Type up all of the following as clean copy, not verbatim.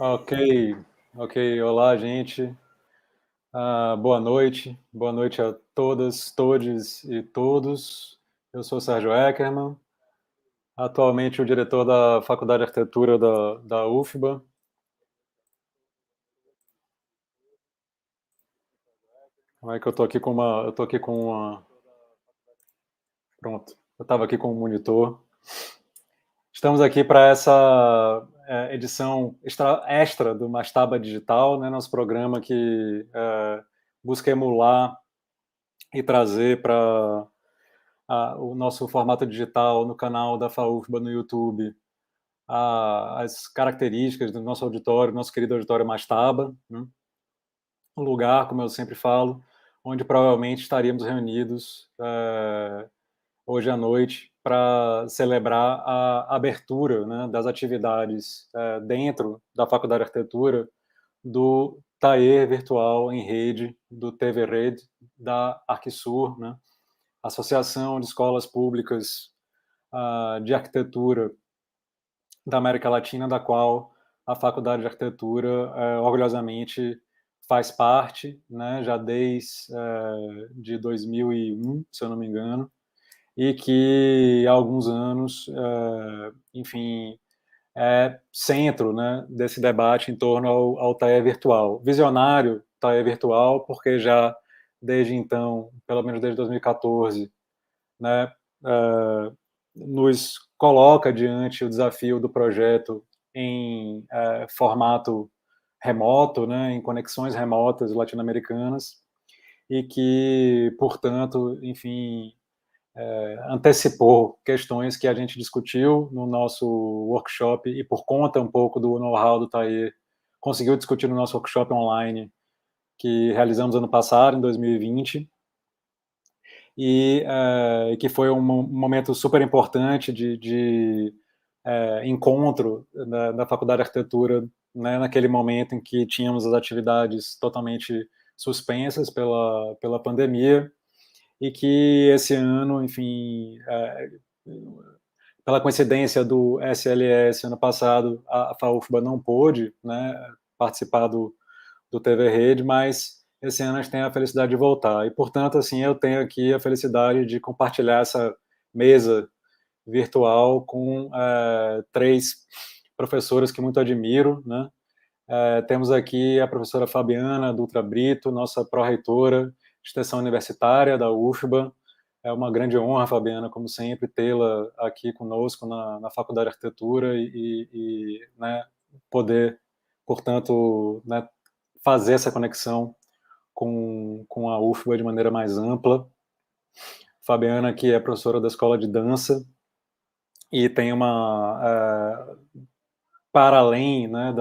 Ok, ok. Olá, gente. Boa noite a todas, todes e todos. Eu sou o Sérgio Eckermann, atualmente o diretor da Faculdade de Arquitetura da UFBA. Como é que eu tô aqui com uma, eu tô aqui com uma, pronto. Eu estava aqui com um monitor. Estamos aqui para essa edição extra do Mastaba Digital, né, nosso programa que busca emular e trazer para o nosso formato digital no canal da FAUFBA no YouTube, as características do nosso auditório, nosso querido auditório Mastaba, né? Um lugar, como eu sempre falo, onde provavelmente estaríamos reunidos hoje à noite para celebrar a abertura, né, das atividades dentro da Faculdade de Arquitetura do TAER virtual em rede, do TV Rede, da Arquisur, né, Associação de Escolas Públicas de Arquitetura da América Latina, da qual a Faculdade de Arquitetura orgulhosamente faz parte, né, já desde de 2001, se eu não me engano, e que há alguns anos, enfim, é centro, né, desse debate em torno ao TAE virtual. Visionário TAE virtual, porque já desde então, pelo menos desde 2014, né, nos coloca diante o desafio do projeto em formato remoto, né, em conexões remotas latino-americanas, e que, portanto, enfim, antecipou questões que a gente discutiu no nosso workshop e, por conta um pouco do know-how do TAE, conseguiu discutir no nosso workshop online que realizamos ano passado, em 2020, e que foi um momento super importante de encontro da Faculdade de Arquitetura, né, naquele momento em que tínhamos as atividades totalmente suspensas pela pandemia, e que esse ano, enfim, pela coincidência do SLS ano passado, a FAUFBA não pôde, né, participar do TV Rede, mas esse ano a gente tem a felicidade de voltar. E, portanto, assim, eu tenho aqui a felicidade de compartilhar essa mesa virtual com três professoras que muito admiro, né? Temos aqui a professora Fabiana Dutra Brito, nossa pró-reitora de extensão universitária da UFBA. É uma grande honra, Fabiana, como sempre, tê-la aqui conosco na Faculdade de Arquitetura e né, poder, portanto, né, fazer essa conexão com a UFBA de maneira mais ampla. Fabiana, que é professora da Escola de Dança e tem para além, né,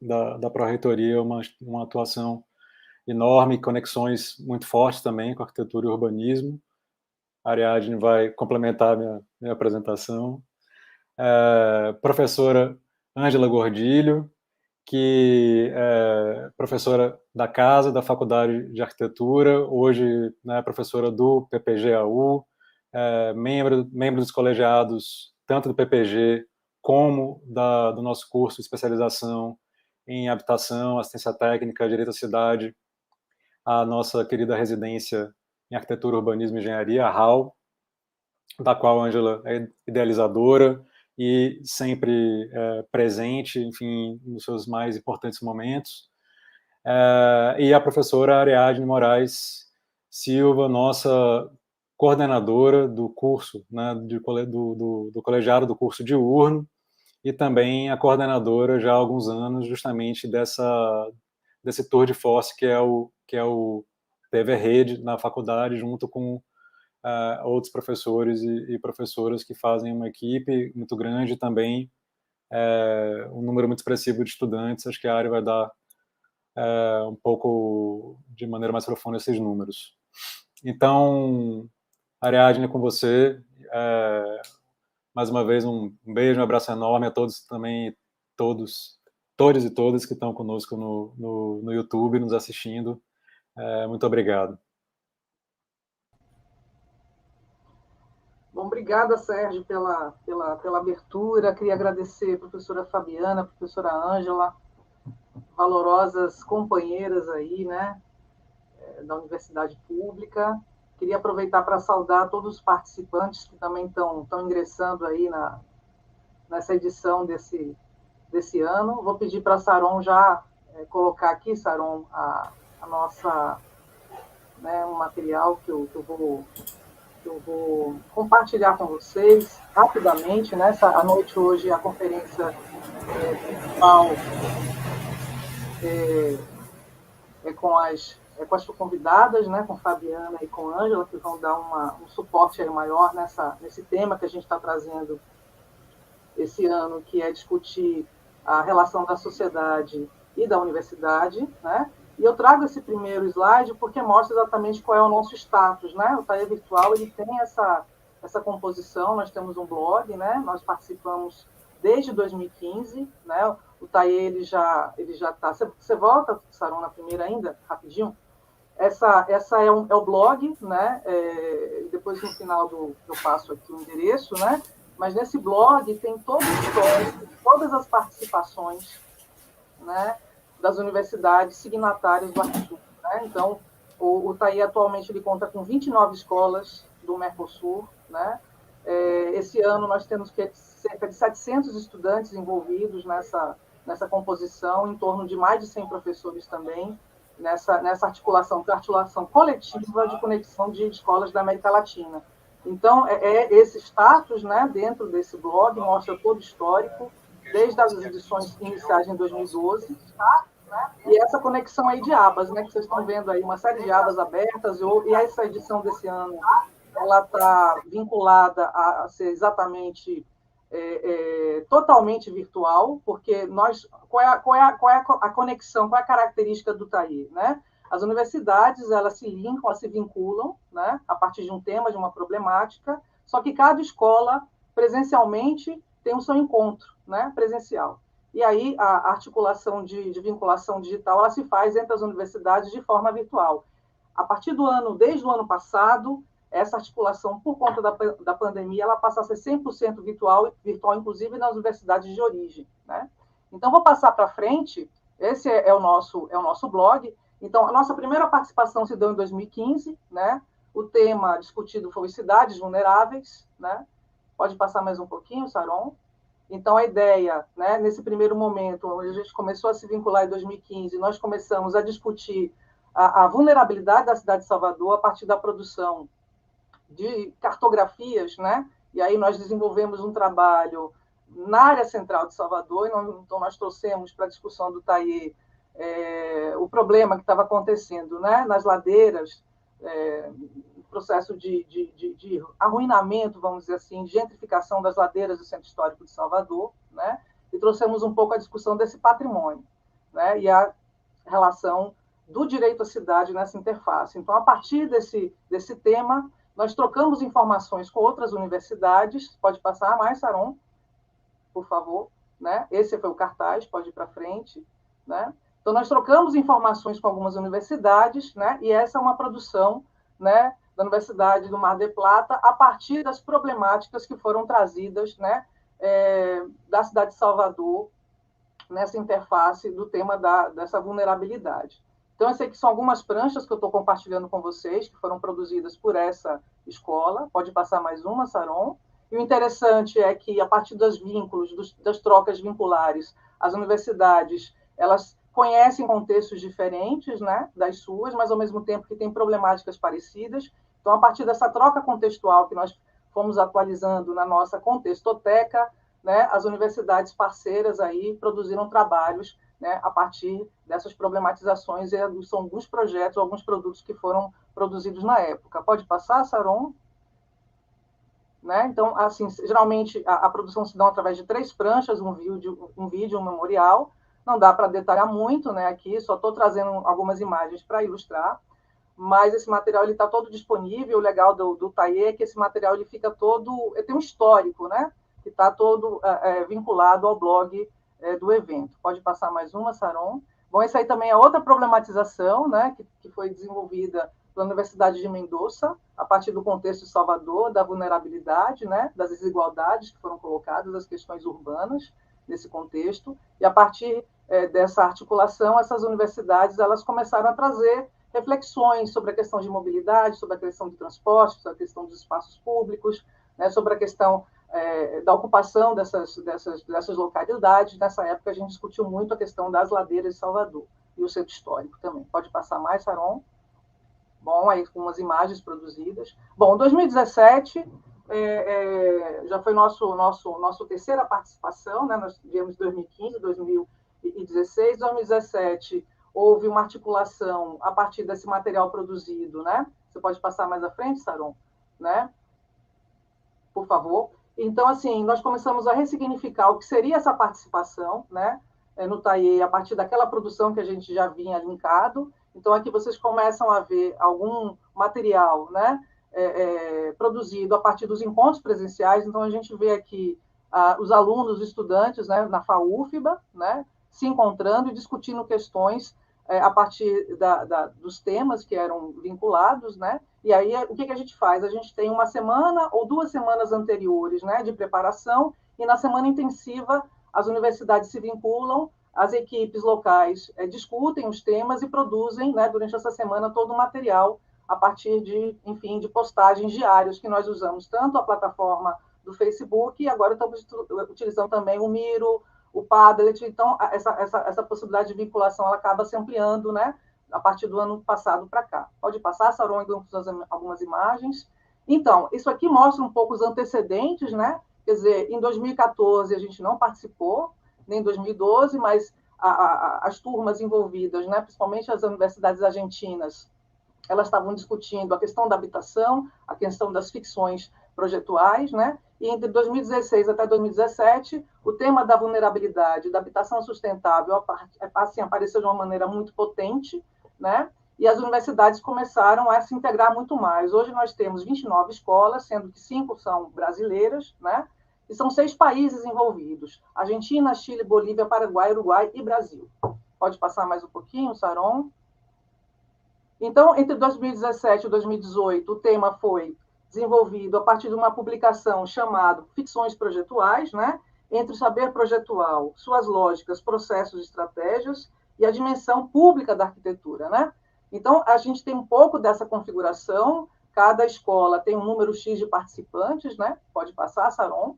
da Pró-Reitoria, uma atuação enorme, conexões muito fortes também com arquitetura e urbanismo. A Ariadne vai complementar minha apresentação. Professora Ângela Gordilho, que é professora da casa, da Faculdade de Arquitetura, hoje, né, professora do PPGAU, membro dos colegiados, tanto do PPG como do nosso curso de especialização em habitação, assistência técnica, direito à cidade, a nossa querida residência em arquitetura, urbanismo e engenharia, a RAU, da qual a Ângela é idealizadora e sempre presente, enfim, nos seus mais importantes momentos. E a professora Ariadne Moraes Silva, nossa coordenadora do curso, né, do colegiado do curso diurno, e também a coordenadora já há alguns anos justamente desse tour de force que é o TV Rede na faculdade, junto com outros professores e professoras que fazem uma equipe muito grande também, um número muito expressivo de estudantes. Acho que a área vai dar um pouco de maneira mais profunda esses números. Então, Ariadne, com você, mais uma vez um beijo, um abraço enorme a todos também, todos e todas que estão conosco no YouTube, nos assistindo. Muito obrigado. Bom, obrigada, Sérgio, pela abertura. Queria agradecer a professora Fabiana, a professora Ângela, valorosas companheiras aí, né, da Universidade Pública. Queria aproveitar para saudar todos os participantes que também estão ingressando aí nessa edição desse ano. Vou pedir para a Saron já colocar aqui, Saron, a nossa, né, um material que eu vou compartilhar com vocês rapidamente. Nessa à noite hoje a conferência principal com as convidadas, né, com Fabiana e com Ângela, que vão dar um suporte aí maior nesse tema que a gente está trazendo esse ano, que é discutir a relação da sociedade e da universidade, né? E eu trago esse primeiro slide porque mostra exatamente qual é o nosso status, né? O TAE Virtual, ele tem essa composição, nós temos um blog, né? Nós participamos desde 2015, né? O TAE, ele já está... Você volta, Saron, na primeira ainda, rapidinho? Essa é o blog, né? Depois, no final, eu passo aqui o endereço, né? Mas nesse blog tem todo o histórico, todas as participações, né, das universidades signatárias do artigo. Né? Então, o TAI atualmente ele conta com 29 escolas do Mercosul. Né? Esse ano nós temos cerca de 700 estudantes envolvidos nessa composição, em torno de mais de 100 professores também, nessa articulação, que é a articulação coletiva de conexão de escolas da América Latina. Então, esse status, né, dentro desse blog, mostra todo o histórico, desde as edições iniciais em 2012, tá? E essa conexão aí de abas, né, que vocês estão vendo aí, uma série de abas abertas, e essa edição desse ano, ela está vinculada a ser exatamente totalmente virtual, porque qual é a conexão, qual é a característica do TAI, né? As universidades, elas se linkam, elas se vinculam, né, a partir de um tema, de uma problemática, só que cada escola, presencialmente, tem o seu encontro, né, presencial. E aí a articulação de vinculação digital, ela se faz entre as universidades de forma virtual. A partir desde o ano passado, essa articulação, por conta da pandemia, ela passa a ser 100% virtual, inclusive nas universidades de origem. Né? Então, vou passar para frente. Esse é o nosso blog. Então, a nossa primeira participação se deu em 2015. Né? O tema discutido foi cidades vulneráveis. Né? Pode passar mais um pouquinho, Saron? Então, a ideia, né, nesse primeiro momento, onde a gente começou a se vincular em 2015, nós começamos a discutir a vulnerabilidade da cidade de Salvador a partir da produção de cartografias, né? E aí nós desenvolvemos um trabalho na área central de Salvador, então nós trouxemos para a discussão do TAIE o problema que estava acontecendo, né? Nas ladeiras, processo de arruinamento, vamos dizer assim, de gentrificação das ladeiras do Centro Histórico de Salvador, né? E trouxemos um pouco a discussão desse patrimônio, né? E a relação do direito à cidade nessa interface. Então, a partir desse tema, nós trocamos informações com outras universidades. Pode passar mais, Saron, por favor. Né? Esse foi o cartaz, pode ir para frente. Né? Então, nós trocamos informações com algumas universidades, né? E essa é uma produção, né, da Universidade do Mar del Plata, a partir das problemáticas que foram trazidas, né, da cidade de Salvador, nessa interface do tema dessa vulnerabilidade. Então, eu sei que são algumas pranchas que eu estou compartilhando com vocês, que foram produzidas por essa escola. Pode passar mais uma, Saron. E o interessante é que, a partir dos vínculos, das trocas vinculares, as universidades, elas conhecem contextos diferentes, né, das suas, mas, ao mesmo tempo, que têm problemáticas parecidas. Então, a partir dessa troca contextual que nós fomos atualizando na nossa contextoteca, né, as universidades parceiras aí produziram trabalhos, né, a partir dessas problematizações, e são alguns projetos, alguns produtos que foram produzidos na época. Pode passar, Saron? Né? Então, assim, geralmente a produção se dá através de 3 pranchas, um vídeo, um memorial. Não dá para detalhar muito, né, aqui, só estou trazendo algumas imagens para ilustrar, mas esse material está todo disponível. O legal do TAIE é que esse material ele fica todo... Ele tem um histórico, né, que está todo vinculado ao blog do evento. Pode passar mais uma, Saron? Bom, essa aí também é outra problematização, né, que foi desenvolvida pela Universidade de Mendoza, a partir do contexto de Salvador, da vulnerabilidade, né, das desigualdades que foram colocadas, das questões urbanas nesse contexto, e a partir dessa articulação, essas universidades elas começaram a trazer reflexões sobre a questão de mobilidade, sobre a questão de transporte, sobre a questão dos espaços públicos, né, sobre a questão da ocupação dessas localidades. Nessa época, a gente discutiu muito a questão das ladeiras de Salvador e o centro histórico também. Pode passar mais, Saron? Bom, aí com umas imagens produzidas. Bom, 2017 já foi nossa terceira participação, né? Nós tivemos 2015, 2016, 2017 houve uma articulação a partir desse material produzido, né? Você pode passar mais à frente, Saron, né? Por favor. Então, assim, nós começamos a ressignificar o que seria essa participação, né? No TAIE, a partir daquela produção que a gente já vinha linkado. Então, aqui vocês começam a ver algum material, né? Produzido a partir dos encontros presenciais. Então, a gente vê aqui os alunos, os estudantes, né, na FAUFBA, né, se encontrando e discutindo questões a partir dos temas que eram vinculados, né? E aí, o que a gente faz? A gente tem uma semana ou 2 semanas anteriores, né, de preparação, e na semana intensiva as universidades se vinculam, as equipes locais discutem os temas e produzem, né, durante essa semana, todo o material a partir de, enfim, de postagens diárias que nós usamos tanto a plataforma do Facebook, e agora estamos utilizando também o Miro, o Padlet. Então, essa possibilidade de vinculação ela acaba se ampliando, né, a partir do ano passado para cá. Pode passar, Saron, algumas imagens. Então, isso aqui mostra um pouco os antecedentes, né? Quer dizer, em 2014 a gente não participou, nem em 2012, mas as turmas envolvidas, né, principalmente as universidades argentinas, elas estavam discutindo a questão da habitação, a questão das ficções projetuais, né? E entre 2016 até 2017, o tema da vulnerabilidade, da habitação sustentável, assim, apareceu de uma maneira muito potente, né? E as universidades começaram a se integrar muito mais. Hoje nós temos 29 escolas, sendo que 5 são brasileiras, né? E são 6 países envolvidos: Argentina, Chile, Bolívia, Paraguai, Uruguai e Brasil. Pode passar mais um pouquinho, Saron? Então, entre 2017 e 2018, o tema foi desenvolvido a partir de uma publicação chamada Ficções Projetuais, né? Entre o saber projetual, suas lógicas, processos e estratégias, e a dimensão pública da arquitetura, né? Então, a gente tem um pouco dessa configuração, cada escola tem um número X de participantes, né? Pode passar, Saron.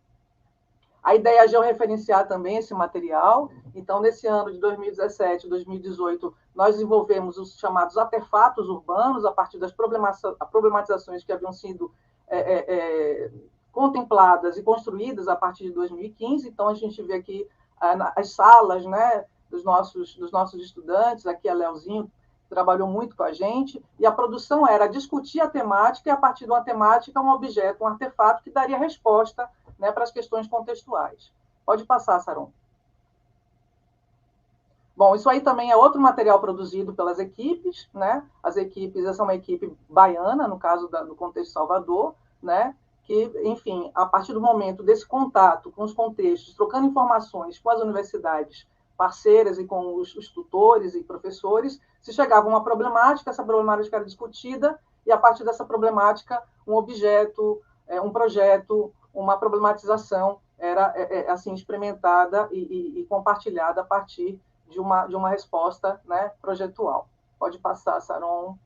A ideia é georreferenciar também esse material. Então, nesse ano de 2017 e 2018, nós desenvolvemos os chamados artefatos urbanos, a partir das problematizações que haviam sido contempladas e construídas a partir de 2015. Então, a gente vê aqui as salas, né, dos nossos estudantes. Aqui a Leozinho trabalhou muito com a gente, e a produção era discutir a temática, e a partir de uma temática, um objeto, um artefato que daria resposta, né, para as questões contextuais. Pode passar, Saron. Bom, isso aí também é outro material produzido pelas equipes, né? As equipes, essa é uma equipe baiana, no caso do contexto Salvador, né? Que, enfim, a partir do momento desse contato com os contextos, trocando informações com as universidades parceiras e com os tutores e professores, se chegava a uma problemática, essa problemática era discutida, e a partir dessa problemática, um objeto, um projeto, uma problematização era assim experimentada e compartilhada a partir de uma resposta, né, projetual. Pode passar, Saron.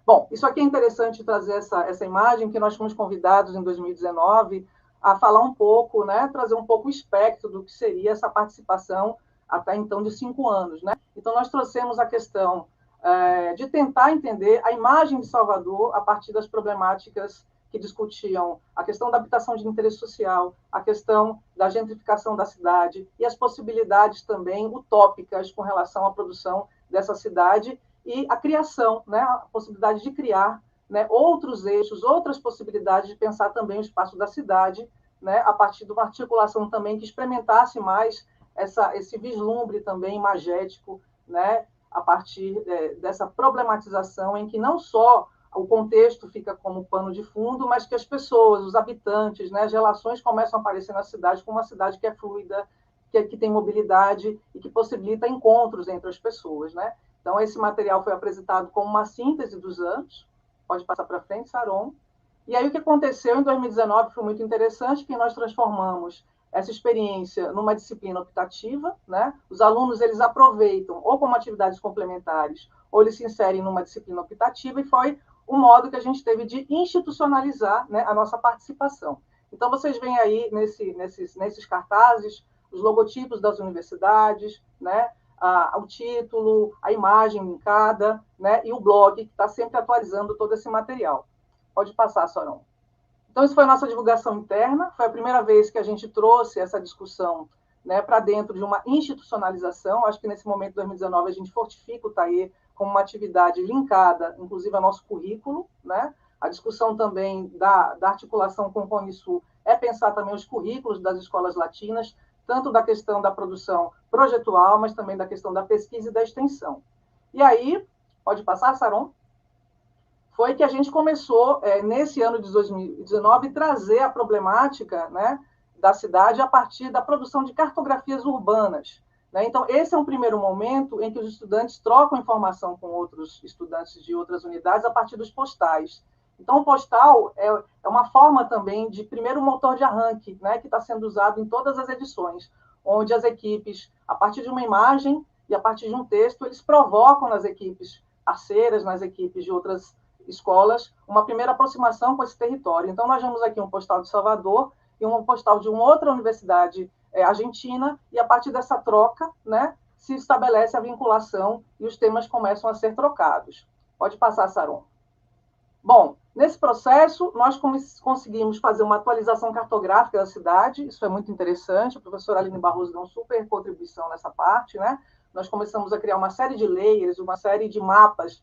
Bom, isso aqui é interessante trazer essa imagem, que nós fomos convidados em 2019 a falar um pouco, né, trazer um pouco o espectro do que seria essa participação até então de 5 anos, né? Então, nós trouxemos a questão de tentar entender a imagem de Salvador a partir das problemáticas que discutiam a questão da habitação de interesse social, a questão da gentrificação da cidade e as possibilidades também utópicas com relação à produção dessa cidade e a criação, né, a possibilidade de criar, né, outros eixos, outras possibilidades de pensar também o espaço da cidade, né, a partir de uma articulação também que experimentasse mais esse vislumbre também imagético, né, a partir dessa problematização em que não só o contexto fica como pano de fundo, mas que as pessoas, os habitantes, né, as relações começam a aparecer na cidade como uma cidade que é fluida, que tem mobilidade e que possibilita encontros entre as pessoas, né? Então, esse material foi apresentado como uma síntese dos anos, Pode passar para frente, Saron. E aí o que aconteceu em 2019 foi muito interessante, que nós transformamos essa experiência numa disciplina optativa, né? Os alunos, eles aproveitam ou como atividades complementares, ou eles se inserem numa disciplina optativa, e foi o modo que a gente teve de institucionalizar, né, a nossa participação. Então, vocês veem aí nesses cartazes os logotipos das universidades, né, o título, a imagem linkada, né, e o blog, que está sempre atualizando todo esse material. Pode passar, Sorão. Então, isso foi a nossa divulgação interna, foi a primeira vez que a gente trouxe essa discussão, né, para dentro de uma institucionalização. Acho que nesse momento, de 2019, a gente fortifica o TAE como uma atividade linkada, inclusive, ao nosso currículo, né? A discussão também da articulação com o CONISU é pensar também os currículos das escolas latinas, tanto da questão da produção projetual, mas também da questão da pesquisa e da extensão. E aí, pode passar, Saron? Foi que a gente começou, nesse ano de 2019, trazer a problemática, né, da cidade a partir da produção de cartografias urbanas, né? Então, esse é um primeiro momento em que os estudantes trocam informação com outros estudantes de outras unidades a partir dos postais. Então, o postal é uma forma também de primeiro motor de arranque, né, que está sendo usado em todas as edições, onde as equipes, a partir de uma imagem e a partir de um texto, eles provocam nas equipes parceiras, nas equipes de outras escolas, uma primeira aproximação com esse território. Então, nós vemos aqui um postal de Salvador e um postal de uma outra universidade argentina, e a partir dessa troca, né, se estabelece a vinculação e os temas começam a ser trocados. Pode passar, Saron. Bom, nesse processo, nós conseguimos fazer uma atualização cartográfica da cidade, isso é muito interessante, a professora Aline Barroso deu uma super contribuição nessa parte, né? Nós começamos a criar uma série de layers, uma série de mapas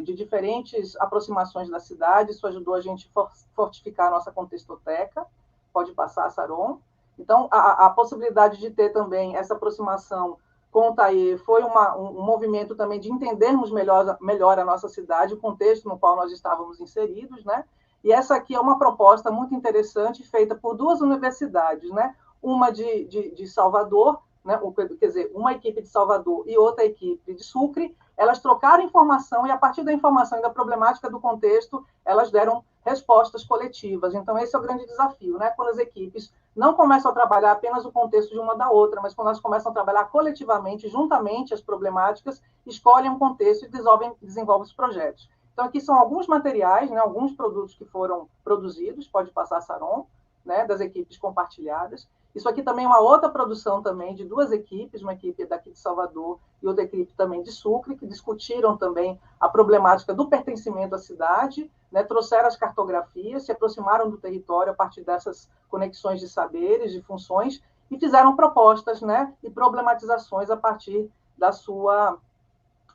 de diferentes aproximações da cidade, isso ajudou a gente fortificar a nossa contextoteca. Pode passar, Saron. Então, a possibilidade de ter também essa aproximação com o TAE foi um movimento também de entendermos melhor a nossa cidade, o contexto no qual nós estávamos inseridos, né? E essa aqui é uma proposta muito interessante, feita por duas universidades, né? Uma de Salvador, né? Quer dizer, uma equipe de Salvador e outra equipe de Sucre. Elas trocaram informação e, a partir da informação e da problemática do contexto, elas deram respostas coletivas. Então, esse é o grande desafio, né? Quando as equipes não começam a trabalhar apenas o contexto de uma da outra, mas quando elas começam a trabalhar coletivamente, juntamente, as problemáticas, escolhem um contexto e desenvolvem os projetos. Então, aqui são alguns materiais, né, alguns produtos que foram produzidos, pode passar, Saron, né, das equipes compartilhadas. Isso aqui também é uma outra produção também de duas equipes, uma equipe daqui de Salvador e outra equipe também de Sucre, que discutiram também a problemática do pertencimento à cidade, né, trouxeram as cartografias, se aproximaram do território a partir dessas conexões de saberes, de funções, e fizeram propostas, né, e problematizações a partir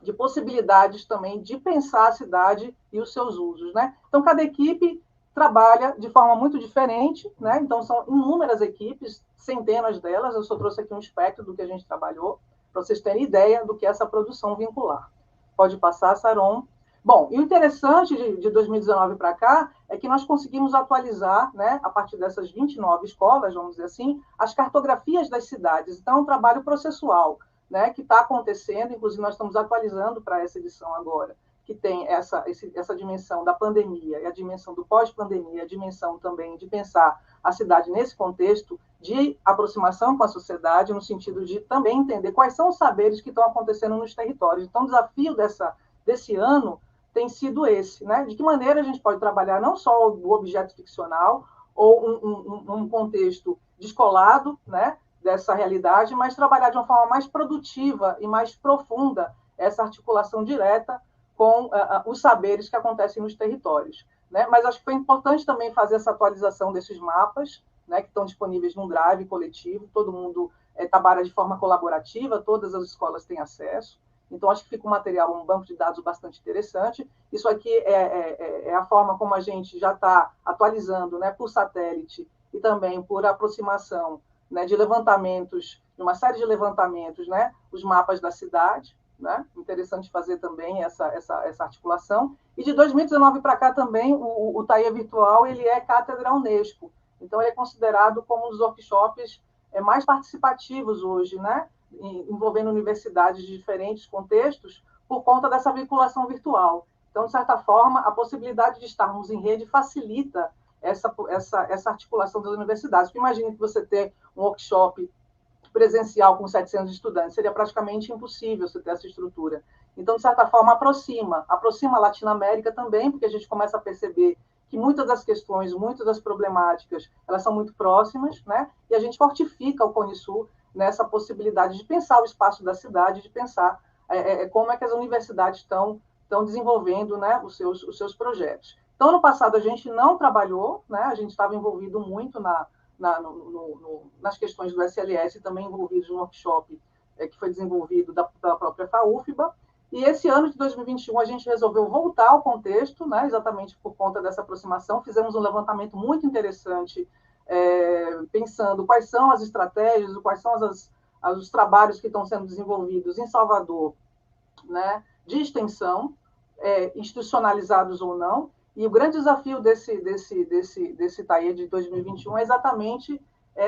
de possibilidades também de pensar a cidade e os seus usos, né? Então, cada equipe trabalha de forma muito diferente, né? Então, são inúmeras equipes, centenas delas. Eu só trouxe aqui um espectro do que a gente trabalhou, para vocês terem ideia do que é essa produção vincular. Pode passar, Saron. Bom, e o interessante de 2019 para cá é que nós conseguimos atualizar, né, a partir dessas 29 escolas, vamos dizer assim, as cartografias das cidades. Então, é um trabalho processual, né, que está acontecendo, inclusive nós estamos atualizando para essa edição agora, que tem essa dimensão da pandemia e a dimensão do pós-pandemia, a dimensão também de pensar a cidade nesse contexto de aproximação com a sociedade, no sentido de também entender quais são os saberes que estão acontecendo nos territórios. Então, o desafio desse ano tem sido esse, né? De que maneira a gente pode trabalhar não só o objeto ficcional ou um contexto descolado, né, dessa realidade, mas trabalhar de uma forma mais produtiva e mais profunda essa articulação direta com os saberes que acontecem nos territórios, né? Mas acho que foi importante também fazer essa atualização desses mapas, né, que estão disponíveis num drive coletivo, todo mundo trabalha de forma colaborativa, todas as escolas têm acesso. Então, acho que fica um material, um banco de dados bastante interessante. Isso aqui é a forma como a gente já está atualizando, né, por satélite e também por aproximação, né, de levantamentos, de uma série de levantamentos, né, os mapas da cidade, né? Interessante fazer também essa articulação. E de 2019 para cá também, o TAE Virtual ele é cátedra Unesco. Então, ele é considerado como um dos workshops mais participativos hoje, né? Envolvendo universidades de diferentes contextos, por conta dessa vinculação virtual. Então, de certa forma, a possibilidade de estarmos em rede facilita essa articulação das universidades. Porque imagine que você ter um workshop presencial com 700 estudantes, seria praticamente impossível você ter essa estrutura. Então, de certa forma, aproxima a Latinoamérica também, porque a gente começa a perceber que muitas das questões, muitas das problemáticas, elas são muito próximas, né? E a gente fortifica o Cone Sul nessa possibilidade de pensar o espaço da cidade, de pensar como é que as universidades estão desenvolvendo, né, os seus projetos. Então, no passado, a gente não trabalhou, né? A gente estava envolvido muito nas questões do SLS, também envolvidos no workshop que foi desenvolvido pela própria FAUFBA. E esse ano de 2021 a gente resolveu voltar ao contexto, né, exatamente por conta dessa aproximação. Fizemos um levantamento muito interessante, pensando quais são as estratégias, quais são os trabalhos que estão sendo desenvolvidos em Salvador, né, de extensão, institucionalizados ou não. E o grande desafio desse TAIE de 2021 é exatamente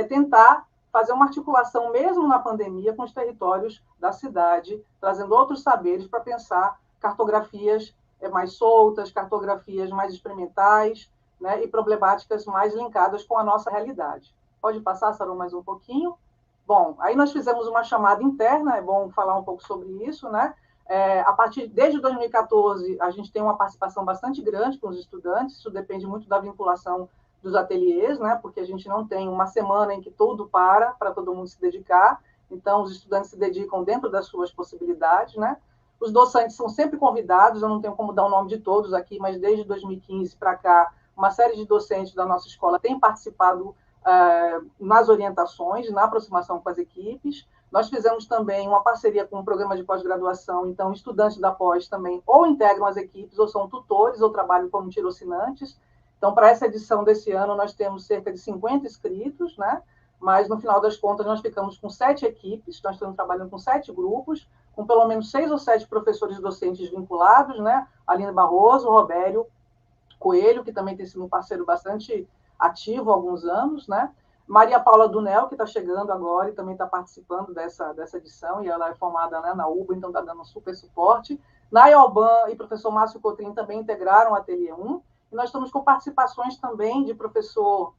tentar fazer uma articulação, mesmo na pandemia, com os territórios da cidade, trazendo outros saberes para pensar cartografias mais soltas, cartografias mais experimentais, né, e problemáticas mais linkadas com a nossa realidade. Pode passar, Sarô, mais um pouquinho? Bom, aí nós fizemos uma chamada interna, é bom falar um pouco sobre isso, né? Desde 2014, a gente tem uma participação bastante grande com os estudantes, isso depende muito da vinculação dos ateliês, né? Porque a gente não tem uma semana em que tudo para todo mundo se dedicar, então os estudantes se dedicam dentro das suas possibilidades, né? Os docentes são sempre convidados, eu não tenho como dar o nome de todos aqui, mas desde 2015 para cá, uma série de docentes da nossa escola tem participado nas orientações, na aproximação com as equipes. Nós fizemos também uma parceria com um programa de pós-graduação, então estudantes da pós também ou integram as equipes, ou são tutores, ou trabalham como tirocinantes. Então, para essa edição desse ano, nós temos cerca de 50 inscritos, né? Mas, no final das contas, nós ficamos com 7 equipes, nós estamos trabalhando com 7 grupos, com pelo menos 6 ou 7 professores docentes vinculados, né? Aline Barroso, Robério Coelho, que também tem sido um parceiro bastante ativo há alguns anos, né? Maria Paula Dunel, que está chegando agora e também está participando dessa edição, e ela é formada, né, na UBA, então está dando um super suporte. Naya Alban e professor Márcio Cotrim também integraram o Ateliê 1, e nós estamos com participações também de professor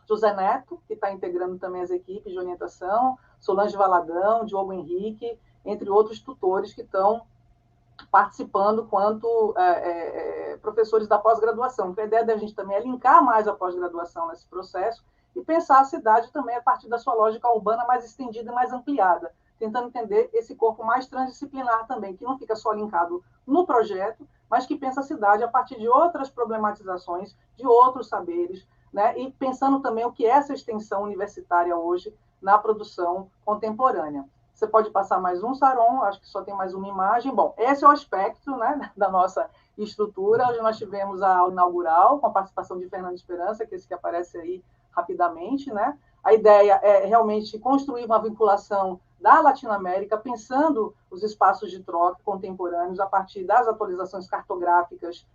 José Neto, que está integrando também as equipes de orientação, Solange Valadão, Diogo Henrique, entre outros tutores que estão participando quanto professores da pós-graduação. Porque a ideia da gente também é linkar mais a pós-graduação nesse processo e pensar a cidade também a partir da sua lógica urbana mais estendida e mais ampliada, tentando entender esse corpo mais transdisciplinar também, que não fica só linkado no projeto, mas que pensa a cidade a partir de outras problematizações, de outros saberes, né? E pensando também o que é essa extensão universitária hoje na produção contemporânea. Você pode passar mais um, Saron, acho que só tem mais uma imagem. Bom, esse é o aspecto, né, da nossa estrutura. Hoje nós tivemos a aula inaugural, com a participação de Fernando Esperança, que é esse que aparece aí rapidamente, né? A ideia é realmente construir uma vinculação da Latinoamérica, pensando os espaços de troca contemporâneos a partir das atualizações cartográficas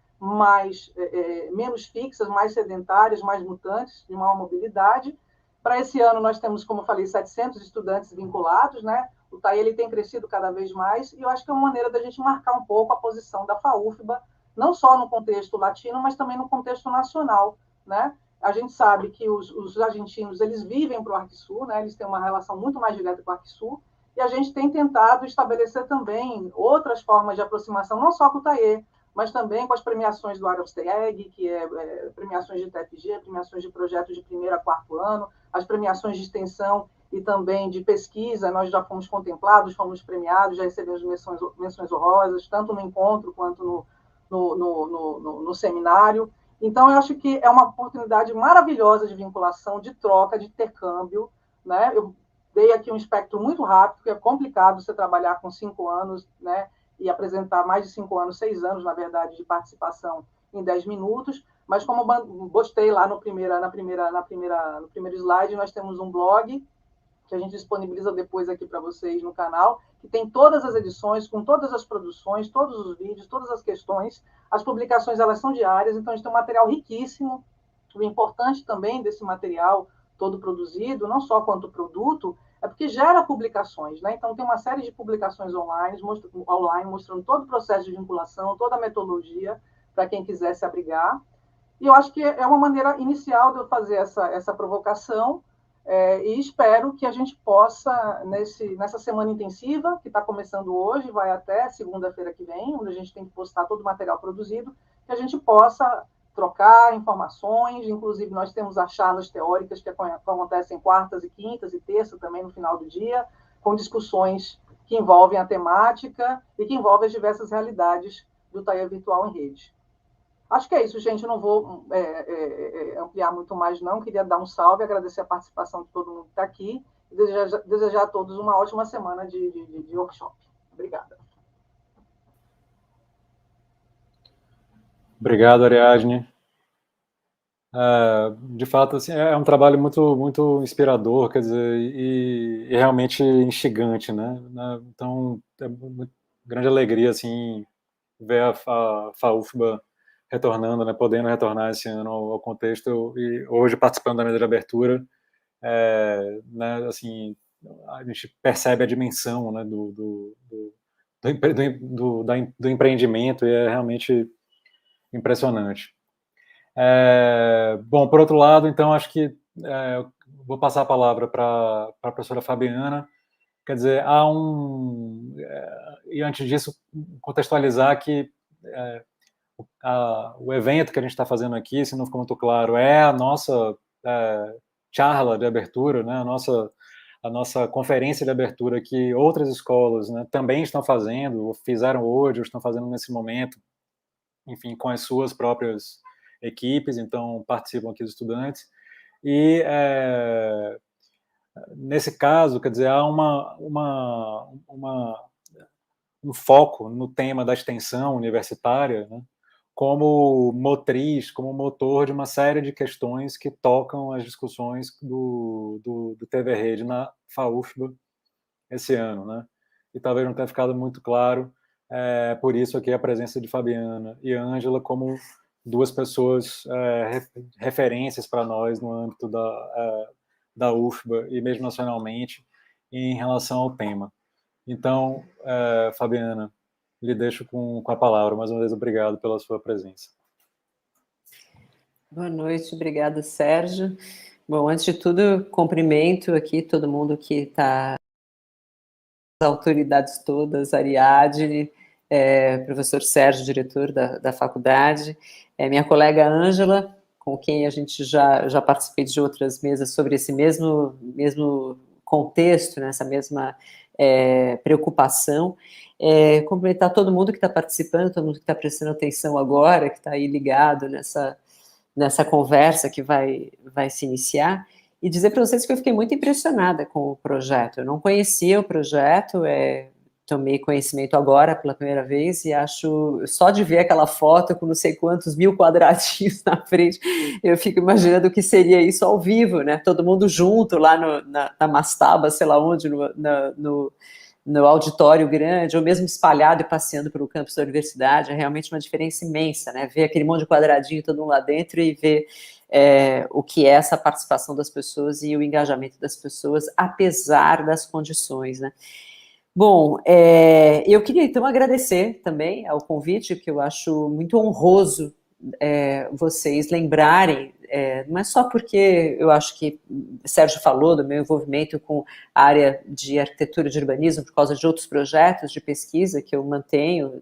menos fixas, mais sedentárias, mais mutantes, de maior mobilidade. Para esse ano, nós temos, como eu falei, 700 estudantes vinculados, né? O TAI ele tem crescido cada vez mais, e eu acho que é uma maneira da gente marcar um pouco a posição da FAUFBA, não só no contexto latino, mas também no contexto nacional, né? A gente sabe que os argentinos, eles vivem para o Arquisul, né? Eles têm uma relação muito mais direta com o Arquisul, e a gente tem tentado estabelecer também outras formas de aproximação, não só com o TAE, mas também com as premiações do Arosteg, que premiações de TFG, premiações de projetos de 1º a 4º ano, as premiações de extensão e também de pesquisa, nós já fomos contemplados, fomos premiados, já recebemos menções honrosas, tanto no encontro quanto no seminário. Então, eu acho que é uma oportunidade maravilhosa de vinculação, de troca, de intercâmbio, né? Eu dei aqui um espectro muito rápido, porque é complicado você trabalhar com 5 anos, né? E apresentar mais de 5 anos, 6 anos, na verdade, de participação em 10 minutos, mas como eu postei lá no primeiro slide, nós temos um blog que a gente disponibiliza depois aqui para vocês no canal, que tem todas as edições, com todas as produções, todos os vídeos, todas as questões. As publicações, elas são diárias, então a gente tem um material riquíssimo. O importante também desse material todo produzido, não só quanto produto, é porque gera publicações, né? Então, tem uma série de publicações online mostrando todo o processo de vinculação, toda a metodologia, para quem quiser se abrigar. E eu acho que é uma maneira inicial de eu fazer essa provocação, e espero que a gente possa, nessa semana intensiva, que está começando hoje, vai até segunda-feira que vem, onde a gente tem que postar todo o material produzido, que a gente possa trocar informações, inclusive nós temos as charlas teóricas que acontecem quartas e quintas e terça também no final do dia, com discussões que envolvem a temática e que envolvem as diversas realidades do TAIA Virtual em Rede. Acho que é isso, gente. Eu não vou ampliar muito mais, não. Queria dar um salve, agradecer a participação de todo mundo que está aqui e desejar a todos uma ótima semana de workshop. Obrigada. Obrigado, Ariadne. De fato, assim, é um trabalho muito, muito inspirador, quer dizer, e realmente instigante, né? Então, é uma grande alegria, assim, ver a FAUFBA retornando, né, podendo retornar esse ano ao contexto, e hoje participando da mesa de abertura, né, assim, a gente percebe a dimensão, né, do empreendimento, e é realmente impressionante. Bom, por outro lado, então, acho que vou passar a palavra para a professora Fabiana. Quer dizer, e antes disso, contextualizar que o evento que a gente está fazendo aqui, se não ficou muito claro, é a nossa charla de abertura, né, a nossa conferência de abertura que outras escolas, né, também estão fazendo, ou fizeram hoje, ou estão fazendo nesse momento, enfim, com as suas próprias equipes, então participam aqui os estudantes. E, nesse caso, quer dizer, há um foco no tema da extensão universitária, né, como motriz, como motor de uma série de questões que tocam as discussões do TV Rede na FAUFBA esse ano, né? E talvez não tenha ficado muito claro, por isso aqui a presença de Fabiana e Ângela como duas pessoas referências para nós no âmbito da UFBA e mesmo nacionalmente em relação ao tema. Então, Fabiana, lhe deixo com a palavra. Mais uma vez, obrigado pela sua presença. Boa noite, obrigada, Sérgio. Bom, antes de tudo, cumprimento aqui todo mundo que está, as autoridades todas, Ariadne, professor Sérgio, diretor da faculdade, minha colega Ângela, com quem a gente já participei de outras mesas sobre esse mesmo contexto, né, essa mesma preocupação, cumprimentar todo mundo que está participando, todo mundo que está prestando atenção agora, que está aí ligado nessa conversa que vai se iniciar, e dizer para vocês que eu fiquei muito impressionada com o projeto. Eu não conhecia o projeto, tomei conhecimento agora pela primeira vez, e acho, só de ver aquela foto com não sei quantos mil quadradinhos na frente, eu fico imaginando o que seria isso ao vivo, né? Todo mundo junto lá na Mastaba, sei lá onde, no auditório grande, ou mesmo espalhado e passeando pelo campus da universidade. É realmente uma diferença imensa, né? Ver aquele monte de quadradinho todo mundo lá dentro e ver o que é essa participação das pessoas e o engajamento das pessoas, apesar das condições, né? Bom, eu queria então agradecer também ao convite, que eu acho muito honroso vocês lembrarem, não é só porque eu acho que Sérgio falou do meu envolvimento com a área de arquitetura e de urbanismo por causa de outros projetos de pesquisa que eu mantenho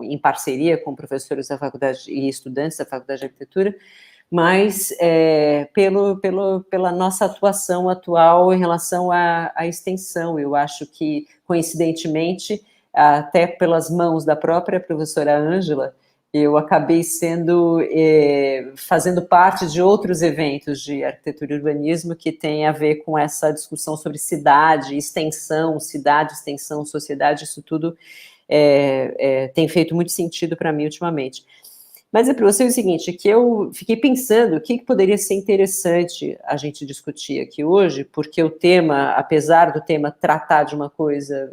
em parceria com professores da faculdade e estudantes da faculdade de arquitetura, mas pela nossa atuação atual em relação à extensão. Eu acho que, coincidentemente, até pelas mãos da própria professora Ângela, eu acabei fazendo parte de outros eventos de arquitetura e urbanismo que tem a ver com essa discussão sobre cidade, extensão, sociedade, isso tudo tem feito muito sentido para mim ultimamente. Mas para você o seguinte, que eu fiquei pensando o que poderia ser interessante a gente discutir aqui hoje, porque o tema, apesar do tema tratar de uma coisa,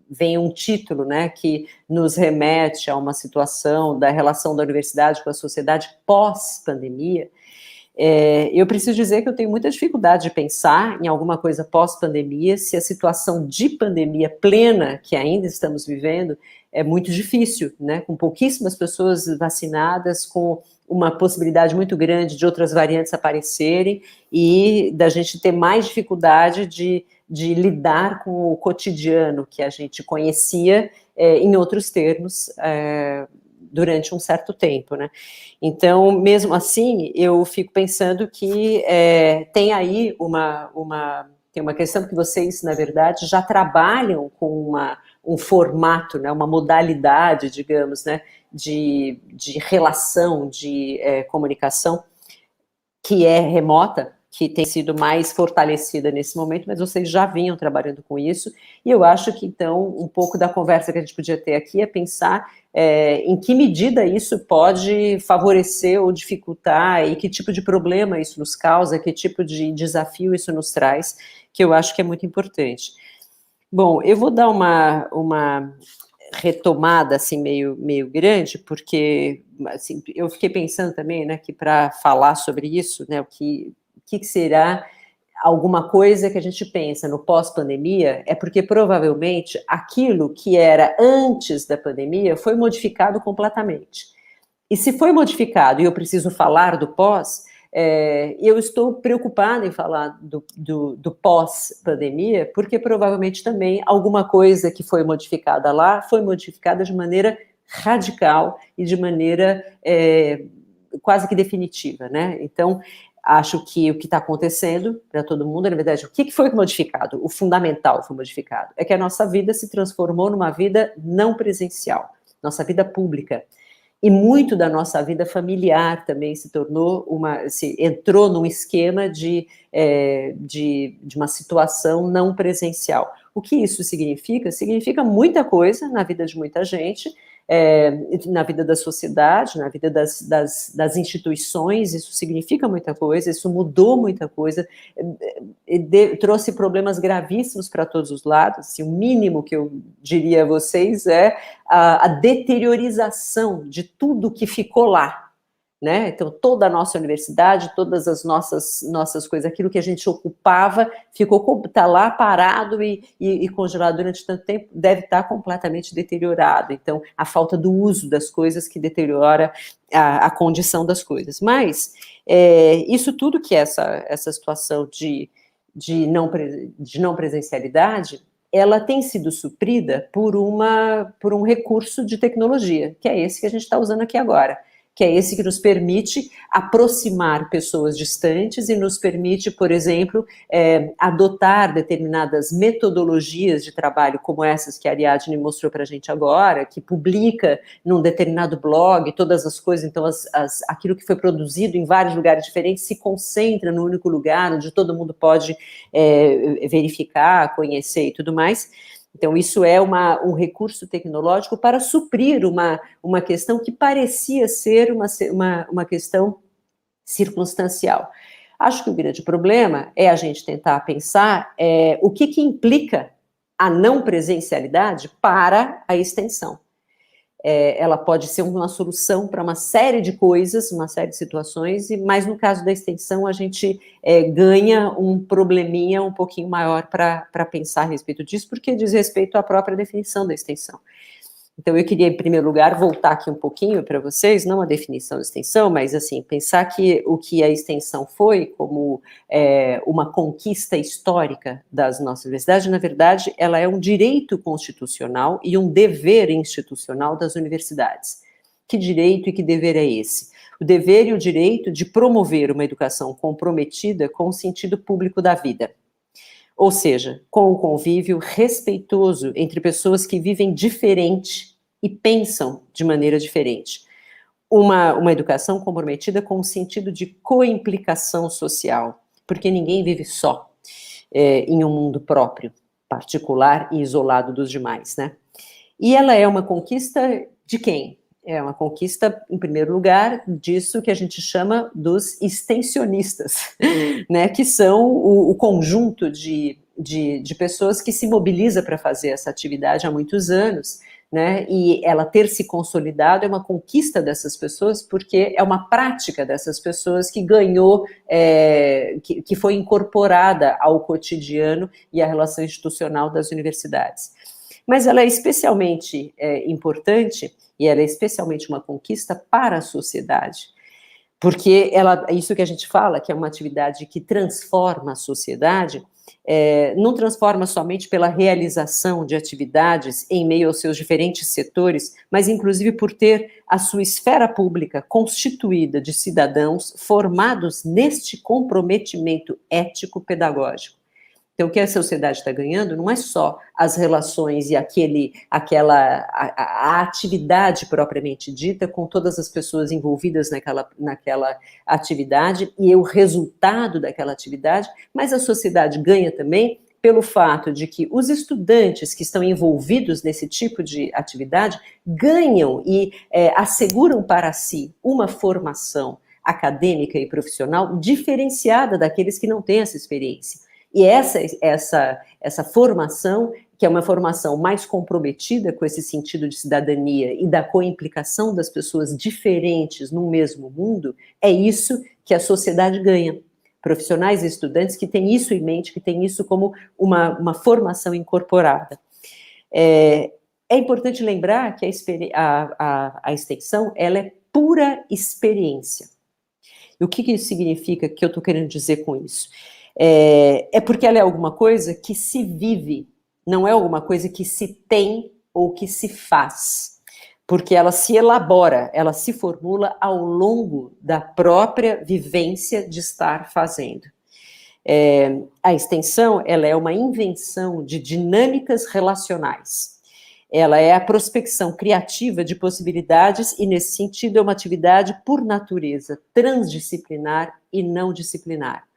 vem um título, né, que nos remete a uma situação da relação da universidade com a sociedade pós-pandemia, Eu preciso dizer que eu tenho muita dificuldade de pensar em alguma coisa pós-pandemia, se a situação de pandemia plena que ainda estamos vivendo é muito difícil, né? Com pouquíssimas pessoas vacinadas, com uma possibilidade muito grande de outras variantes aparecerem e da gente ter mais dificuldade de lidar com o cotidiano que a gente conhecia em outros termos durante um certo tempo, né? Então, mesmo assim, eu fico pensando que tem aí tem uma questão que vocês, na verdade, já trabalham com um formato, né, uma modalidade, digamos, né, de relação, de comunicação, que é remota, que tem sido mais fortalecida nesse momento, mas vocês já vinham trabalhando com isso, e eu acho que, então, um pouco da conversa que a gente podia ter aqui é pensar em que medida isso pode favorecer ou dificultar, e que tipo de problema isso nos causa, que tipo de desafio isso nos traz, que eu acho que é muito importante. Bom, eu vou dar uma retomada, assim, meio grande, porque, assim, eu fiquei pensando também, né, que para falar sobre isso, né, o que será alguma coisa que a gente pensa no pós-pandemia, é porque provavelmente aquilo que era antes da pandemia foi modificado completamente. E se foi modificado e eu preciso falar do pós, eu estou preocupada em falar do pós-pandemia, porque provavelmente também alguma coisa que foi modificada lá foi modificada de maneira radical e de maneira quase que definitiva, né? Então, acho que o que está acontecendo para todo mundo, na verdade, o que foi modificado? O fundamental foi modificado. É que a nossa vida se transformou numa vida não presencial, nossa vida pública. E muito da nossa vida familiar também se tornou entrou num esquema de uma situação não presencial. O que isso significa? Significa muita coisa na vida de muita gente, na vida da sociedade, na vida das instituições, isso significa muita coisa, isso mudou muita coisa, trouxe problemas gravíssimos para todos os lados. Assim, o mínimo que eu diria a vocês é a deteriorização de tudo que ficou lá, né? Então, toda a nossa universidade, todas as nossas coisas, aquilo que a gente ocupava, está lá parado e congelado durante tanto tempo, deve estar completamente deteriorado. Então, a falta do uso das coisas que deteriora a condição das coisas. Mas, isso tudo que essa situação de não presencialidade, ela tem sido suprida por um recurso de tecnologia, que é esse que a gente está usando aqui agora, que é esse que nos permite aproximar pessoas distantes e nos permite, por exemplo, adotar determinadas metodologias de trabalho, como essas que a Ariadne mostrou para a gente agora, que publica num determinado blog todas as coisas, então aquilo que foi produzido em vários lugares diferentes se concentra num único lugar, onde todo mundo pode verificar, conhecer e tudo mais. Então, isso é um recurso tecnológico para suprir uma questão que parecia ser uma questão circunstancial. Acho que o grande problema é a gente tentar pensar o que implica a não presencialidade para a extensão. Ela pode ser uma solução para uma série de coisas, uma série de situações, mas no caso da extensão a gente ganha um probleminha um pouquinho maior para pensar a respeito disso, porque diz respeito à própria definição da extensão. Então, eu queria, em primeiro lugar, voltar aqui um pouquinho para vocês, não a definição de extensão, mas, assim, pensar que o que a extensão foi como uma conquista histórica das nossas universidades, na verdade, ela é um direito constitucional e um dever institucional das universidades. Que direito e que dever é esse? O dever e o direito de promover uma educação comprometida com o sentido público da vida. Ou seja, com o convívio respeitoso entre pessoas que vivem diferente e pensam de maneira diferente. Uma educação comprometida com o sentido de coimplicação social, porque ninguém vive só em um mundo próprio, particular e isolado dos demais, né? E ela é uma conquista de quem? É uma conquista, em primeiro lugar, disso que a gente chama dos extensionistas, né, que são o conjunto de pessoas que se mobiliza para fazer essa atividade há muitos anos, né, e ela ter se consolidado é uma conquista dessas pessoas, porque é uma prática dessas pessoas que ganhou, que foi incorporada ao cotidiano e à relação institucional das universidades. Mas ela é especialmente importante, e ela é especialmente uma conquista para a sociedade, porque isso que a gente fala, que é uma atividade que transforma a sociedade, não transforma somente pela realização de atividades em meio aos seus diferentes setores, mas inclusive por ter a sua esfera pública constituída de cidadãos formados neste comprometimento ético-pedagógico. Então, o que a sociedade está ganhando não é só as relações e a atividade propriamente dita, com todas as pessoas envolvidas naquela atividade e o resultado daquela atividade, mas a sociedade ganha também pelo fato de que os estudantes que estão envolvidos nesse tipo de atividade ganham e asseguram para si uma formação acadêmica e profissional diferenciada daqueles que não têm essa experiência. E essa formação, que é uma formação mais comprometida com esse sentido de cidadania e da coimplicação das pessoas diferentes no mesmo mundo, é isso que a sociedade ganha. Profissionais e estudantes que têm isso em mente, que têm isso como uma formação incorporada. É importante lembrar que a extensão, ela é pura experiência. E o que isso significa, que eu estou querendo dizer com isso? Porque ela é alguma coisa que se vive, não é alguma coisa que se tem ou que se faz, porque ela se elabora, ela se formula ao longo da própria vivência de estar fazendo. A extensão, ela é uma invenção de dinâmicas relacionais, ela é a prospecção criativa de possibilidades e, nesse sentido, é uma atividade por natureza transdisciplinar e não disciplinar.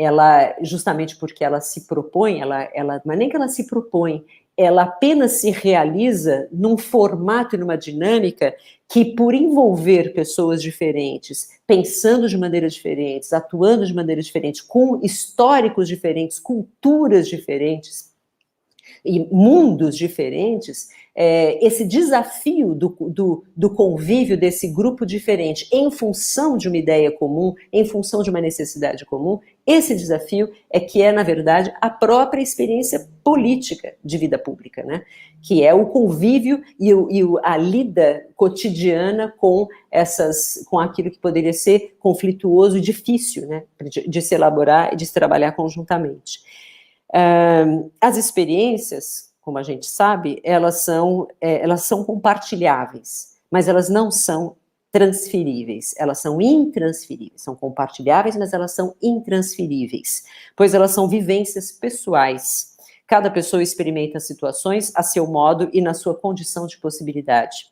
Ela, justamente porque ela se propõe, não é nem que ela se propõe, ela apenas se realiza num formato e numa dinâmica que, por envolver pessoas diferentes, pensando de maneiras diferentes, atuando de maneiras diferentes, com históricos diferentes, culturas diferentes e mundos diferentes, esse desafio do convívio desse grupo diferente em função de uma ideia comum, em função de uma necessidade comum, esse desafio é, na verdade, a própria experiência política de vida pública, né? Que é o convívio e a lida cotidiana com aquilo que poderia ser conflituoso e difícil, né? De se elaborar e de se trabalhar conjuntamente. As experiências, como a gente sabe, elas são compartilháveis, mas elas não são transferíveis, elas são intransferíveis, são compartilháveis, mas elas são intransferíveis, pois elas são vivências pessoais. Cada pessoa experimenta situações a seu modo e na sua condição de possibilidade.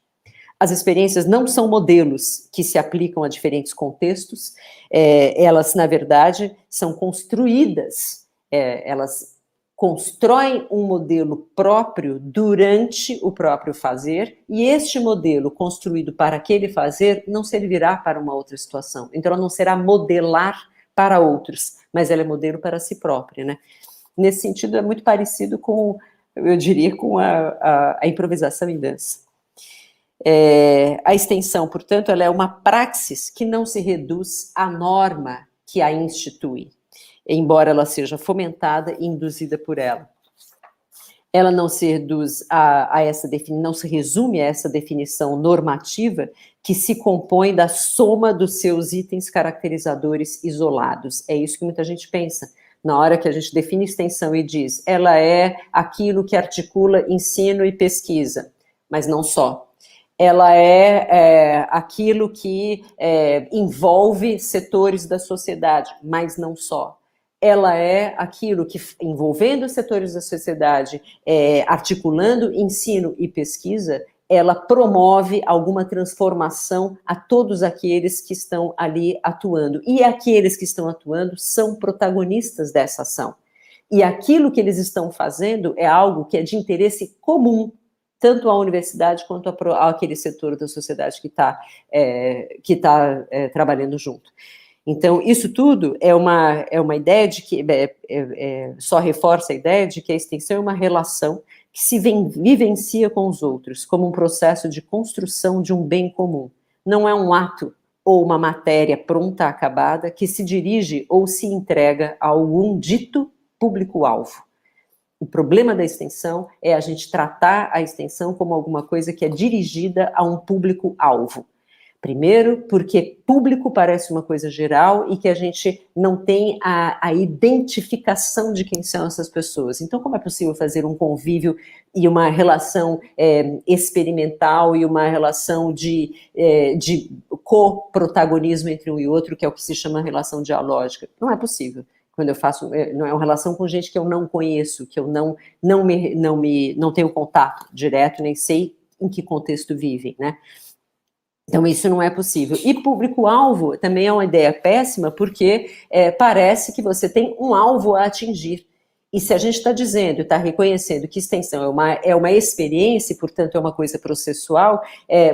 As experiências não são modelos que se aplicam a diferentes contextos, elas, na verdade, são construídas, elas constroem um modelo próprio durante o próprio fazer, e este modelo construído para aquele fazer não servirá para uma outra situação. Então, ela não será modelar para outros, mas ela é modelo para si própria, né? Nesse sentido, é muito parecido com, eu diria, com a improvisação em dança. A extensão, portanto, ela é uma praxis que não se reduz à norma que a institui, embora ela seja fomentada e induzida por ela. Ela não se reduz não se resume a essa definição normativa que se compõe da soma dos seus itens caracterizadores isolados. É isso que muita gente pensa. Na hora que a gente define extensão e diz, ela é aquilo que articula ensino e pesquisa, mas não só. Ela é aquilo que envolve setores da sociedade, mas não só. Ela é aquilo que, envolvendo os setores da sociedade, articulando ensino e pesquisa, ela promove alguma transformação a todos aqueles que estão ali atuando. E aqueles que estão atuando são protagonistas dessa ação. E aquilo que eles estão fazendo é algo que é de interesse comum, tanto à universidade quanto àquele setor da sociedade que está trabalhando junto. Então, isso tudo é uma ideia de que, só reforça a ideia de que a extensão é uma relação que se vivencia com os outros, como um processo de construção de um bem comum. Não é um ato ou uma matéria pronta, acabada, que se dirige ou se entrega a algum dito público-alvo. O problema da extensão é a gente tratar a extensão como alguma coisa que é dirigida a um público-alvo. Primeiro, porque público parece uma coisa geral e que a gente não tem a identificação de quem são essas pessoas. Então, como é possível fazer um convívio e uma relação experimental e uma relação de co-protagonismo entre um e outro, que é o que se chama relação dialógica? Não é possível. Quando eu faço, não é uma relação com gente que eu não conheço, que eu não tenho contato direto, nem sei em que contexto vivem, né? Então, isso não é possível. E público-alvo também é uma ideia péssima, porque parece que você tem um alvo a atingir. E se a gente está dizendo, está reconhecendo que extensão é uma experiência, e, portanto, é uma coisa processual,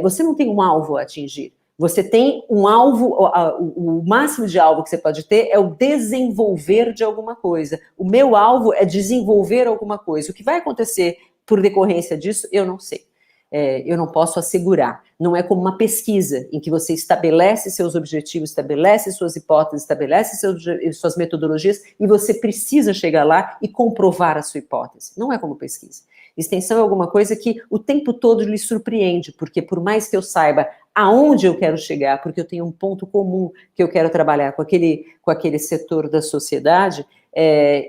você não tem um alvo a atingir. Você tem um alvo, o máximo de alvo que você pode ter é o desenvolver de alguma coisa. O meu alvo é desenvolver alguma coisa. O que vai acontecer por decorrência disso, eu não sei. Eu não posso assegurar. Não é como uma pesquisa, em que você estabelece seus objetivos, estabelece suas hipóteses, estabelece suas metodologias, e você precisa chegar lá e comprovar a sua hipótese. Não é como pesquisa. Extensão é alguma coisa que o tempo todo lhe surpreende, porque por mais que eu saiba aonde eu quero chegar, porque eu tenho um ponto comum que eu quero trabalhar com aquele setor da sociedade,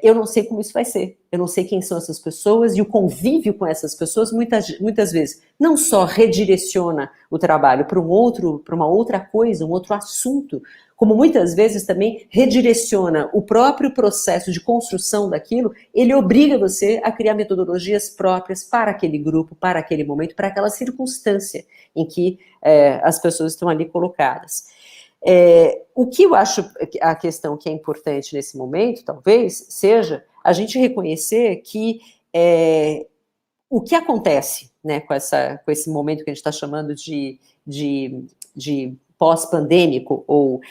eu não sei como isso vai ser, eu não sei quem são essas pessoas, e o convívio com essas pessoas muitas vezes não só redireciona o trabalho para uma outra coisa, um outro assunto, como muitas vezes também redireciona o próprio processo de construção daquilo, ele obriga você a criar metodologias próprias para aquele grupo, para aquele momento, para aquela circunstância em que as pessoas estão ali colocadas. O que eu acho a questão que é importante nesse momento, talvez, seja a gente reconhecer que o que acontece, né, com esse momento que a gente está chamando de pós-pandêmico ou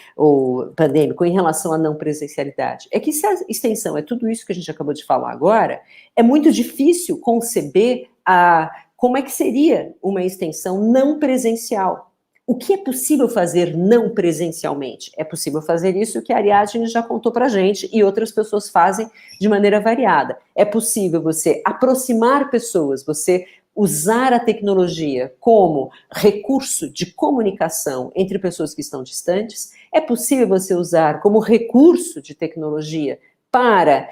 pandêmico em relação à não presencialidade, é que se a extensão é tudo isso que a gente acabou de falar agora, é muito difícil conceber como é que seria uma extensão não presencial. O que é possível fazer não presencialmente? É possível fazer isso que a Ariadne já contou para a gente e outras pessoas fazem de maneira variada. É possível você aproximar pessoas, você usar a tecnologia como recurso de comunicação entre pessoas que estão distantes. É possível você usar como recurso de tecnologia para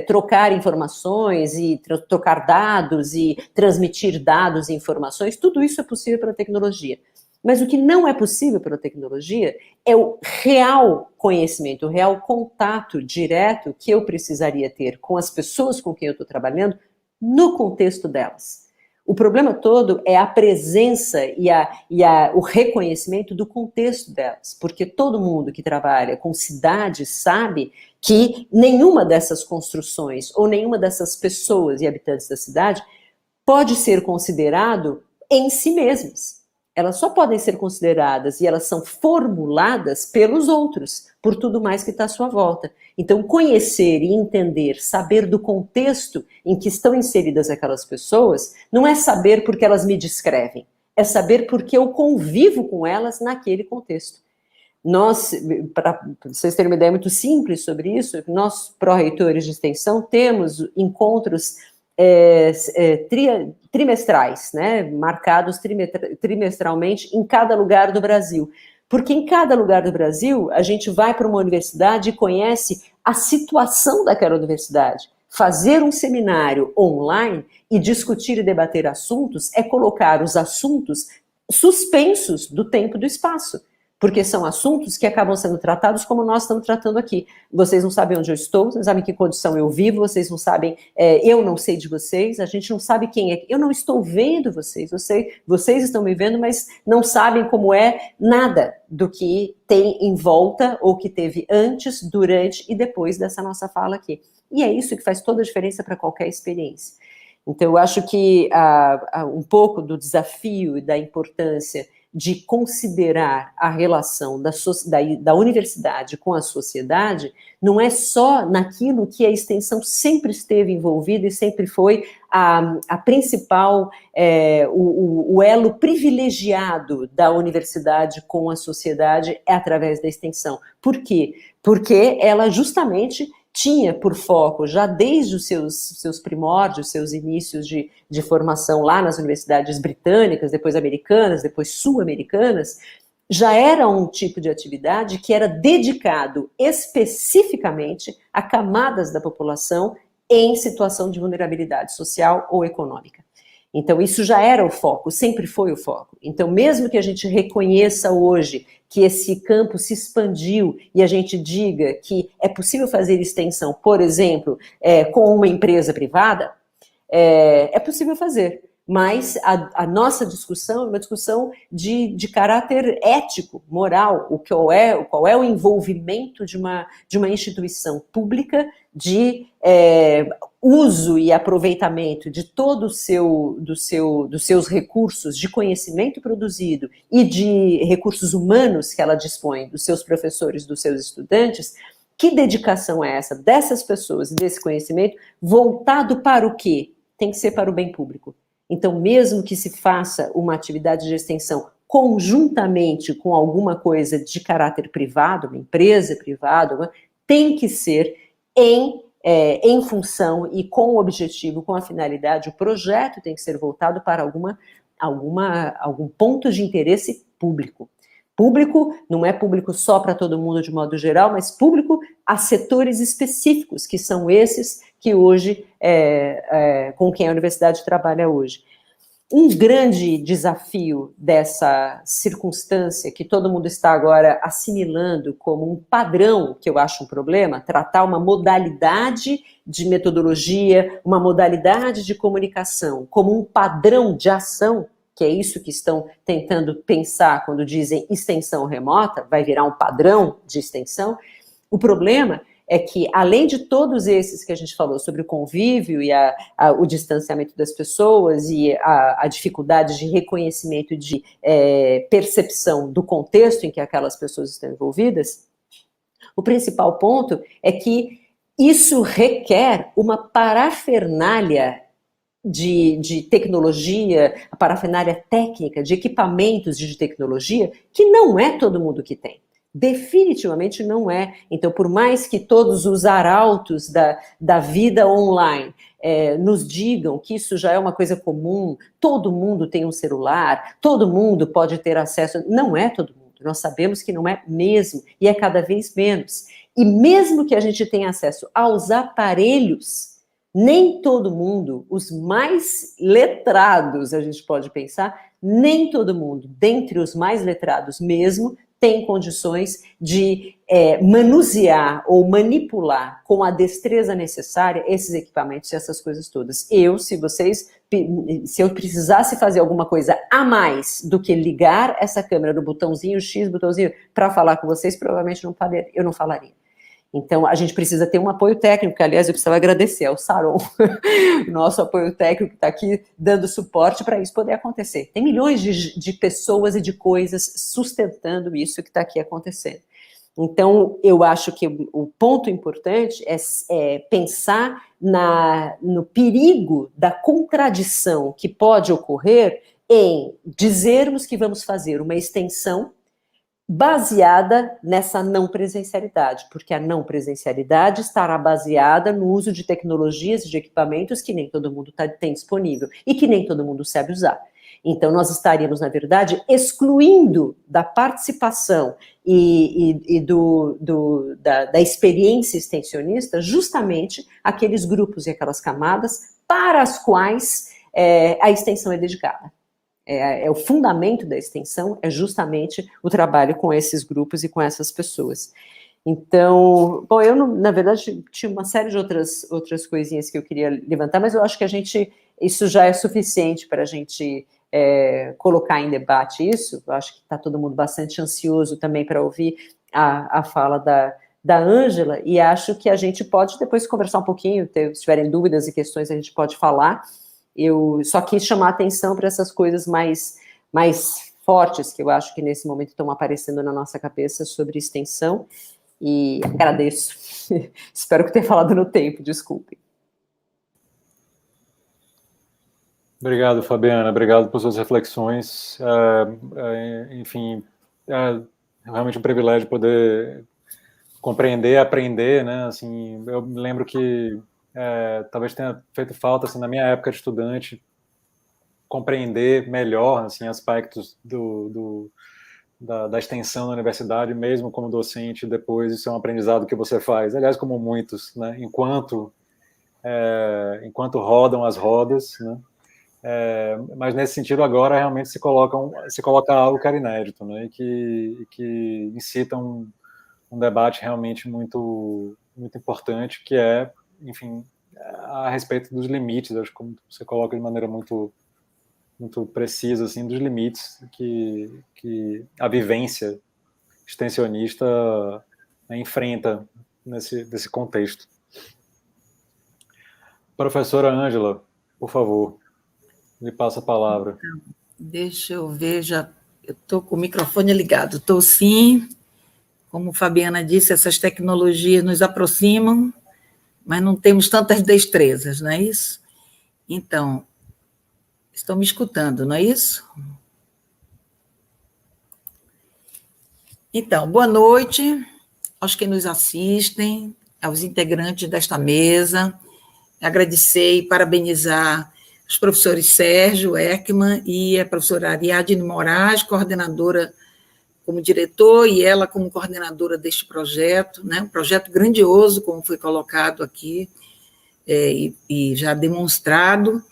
trocar informações e trocar dados e transmitir dados e informações. Tudo isso é possível pela tecnologia. Mas o que não é possível pela tecnologia é o real conhecimento, o real contato direto que eu precisaria ter com as pessoas com quem eu estou trabalhando no contexto delas. O problema todo é a presença e o reconhecimento do contexto delas, porque todo mundo que trabalha com cidades sabe que nenhuma dessas construções ou nenhuma dessas pessoas e habitantes da cidade pode ser considerado em si mesmas. Elas só podem ser consideradas e elas são formuladas pelos outros, por tudo mais que está à sua volta. Então, conhecer e entender, saber do contexto em que estão inseridas aquelas pessoas, não é saber porque elas me descrevem, é saber porque eu convivo com elas naquele contexto. Nós, para vocês terem uma ideia muito simples sobre isso, nós, pró-reitores de extensão, temos encontros trimestrais, né, marcados trimestralmente em cada lugar do Brasil. Porque em cada lugar do Brasil, a gente vai para uma universidade e conhece a situação daquela universidade. Fazer um seminário online e discutir e debater assuntos é colocar os assuntos suspensos do tempo e do espaço. Porque são assuntos que acabam sendo tratados como nós estamos tratando aqui. Vocês não sabem onde eu estou, vocês não sabem em que condição eu vivo, vocês não sabem, eu não sei de vocês, a gente não sabe quem é. Eu não estou vendo vocês, vocês estão me vendo, mas não sabem como é nada do que tem em volta ou que teve antes, durante e depois dessa nossa fala aqui. E é isso que faz toda a diferença para qualquer experiência. Então, eu acho que um pouco do desafio e da importância de considerar a relação da universidade com a sociedade não é só naquilo que a extensão sempre esteve envolvida e sempre foi a principal, o elo privilegiado da universidade com a sociedade é através da extensão. Por quê? Porque ela justamente tinha por foco, já desde os seus primórdios, seus inícios de formação lá nas universidades britânicas, depois americanas, depois sul-americanas, já era um tipo de atividade que era dedicado especificamente a camadas da população em situação de vulnerabilidade social ou econômica. Então, isso já era o foco, sempre foi o foco. Então, mesmo que a gente reconheça hoje que esse campo se expandiu e a gente diga que é possível fazer extensão, por exemplo, com uma empresa privada, é possível fazer. Mas a nossa discussão é uma discussão de caráter ético, moral, qual é o envolvimento de uma instituição pública de uso e aproveitamento de todo dos seus recursos de conhecimento produzido e de recursos humanos que ela dispõe, dos seus professores, dos seus estudantes. Que dedicação é essa dessas pessoas e desse conhecimento voltado para o quê? Tem que ser para o bem público. Então, mesmo que se faça uma atividade de extensão conjuntamente com alguma coisa de caráter privado, uma empresa privada, tem que ser em função e com o objetivo, com a finalidade, o projeto tem que ser voltado para algum ponto de interesse público. Público não é público só para todo mundo de modo geral, mas público a setores específicos, que são esses que hoje, com quem a universidade trabalha hoje. Um grande desafio dessa circunstância que todo mundo está agora assimilando como um padrão, que eu acho um problema, tratar uma modalidade de metodologia, uma modalidade de comunicação como um padrão de ação, que é isso que estão tentando pensar quando dizem extensão remota, vai virar um padrão de extensão. O problema é que, além de todos esses que a gente falou sobre o convívio e o distanciamento das pessoas e a dificuldade de reconhecimento, de percepção do contexto em que aquelas pessoas estão envolvidas, o principal ponto é que isso requer uma parafernália de tecnologia, a parafernália técnica, de equipamentos de tecnologia, que não é todo mundo que tem. Definitivamente não é. Então, por mais que todos os arautos da vida online nos digam que isso já é uma coisa comum, todo mundo tem um celular, todo mundo pode ter acesso, não é todo mundo. Nós sabemos que não é mesmo, e é cada vez menos. E mesmo que a gente tenha acesso aos aparelhos, nem todo mundo, os mais letrados, a gente pode pensar, nem todo mundo, dentre os mais letrados mesmo, tem condições de manusear ou manipular com a destreza necessária esses equipamentos e essas coisas todas. Se eu precisasse fazer alguma coisa a mais do que ligar essa câmera no botãozinho X, botãozinho, para falar com vocês, provavelmente eu não falaria. Então, a gente precisa ter um apoio técnico, que, aliás, eu precisava agradecer ao Saron, nosso apoio técnico que está aqui dando suporte para isso poder acontecer. Tem milhões de pessoas e de coisas sustentando isso que está aqui acontecendo. Então, eu acho que o ponto importante é pensar no perigo da contradição que pode ocorrer em dizermos que vamos fazer uma extensão baseada nessa não presencialidade, porque a não presencialidade estará baseada no uso de tecnologias e de equipamentos que nem todo mundo tem disponível e que nem todo mundo sabe usar. Então, nós estaríamos, na verdade, excluindo da participação e da experiência extensionista justamente aqueles grupos e aquelas camadas para as quais a extensão é dedicada. O fundamento da extensão é justamente o trabalho com esses grupos e com essas pessoas. Então, bom, eu, na verdade, tinha uma série de outras coisinhas que eu queria levantar, mas eu acho que isso já é suficiente para a gente colocar em debate isso. Eu acho que está todo mundo bastante ansioso também para ouvir a fala da Ângela, e acho que a gente pode depois conversar um pouquinho, se tiverem dúvidas e questões a gente pode falar. Eu só quis chamar a atenção para essas coisas mais fortes que eu acho que nesse momento estão aparecendo na nossa cabeça sobre extensão, e agradeço. Espero que tenha falado no tempo, desculpe. Obrigado, Fabiana, obrigado por suas reflexões. Enfim, é realmente um privilégio poder compreender, aprender, né? Assim, eu me lembro que talvez tenha feito falta, assim, na minha época de estudante, compreender melhor, assim, aspectos da extensão da universidade, mesmo como docente. Depois isso é um aprendizado que você faz, aliás, como muitos, né? Enquanto rodam as rodas, né? Mas nesse sentido agora realmente se coloca algo que era inédito, né? E que incita um debate realmente muito importante, que é, enfim, a respeito dos limites. Acho que como você coloca de maneira muito precisa, assim, dos limites que a vivência extensionista enfrenta nesse contexto. Professora Ângela, por favor, me passa a palavra. Deixa eu ver, eu estou com o microfone ligado. Estou sim. Como Fabiana disse, essas tecnologias nos aproximam, mas não temos tantas destrezas, não é isso? Então, estão me escutando, não é isso? Então, boa noite aos que nos assistem, aos integrantes desta mesa. Agradecer e parabenizar os professores Sérgio Ekman e a professora Ariadne Moraes, coordenadora como diretor, e ela como coordenadora deste projeto, né? Um projeto grandioso, como foi colocado aqui, e já demonstrado,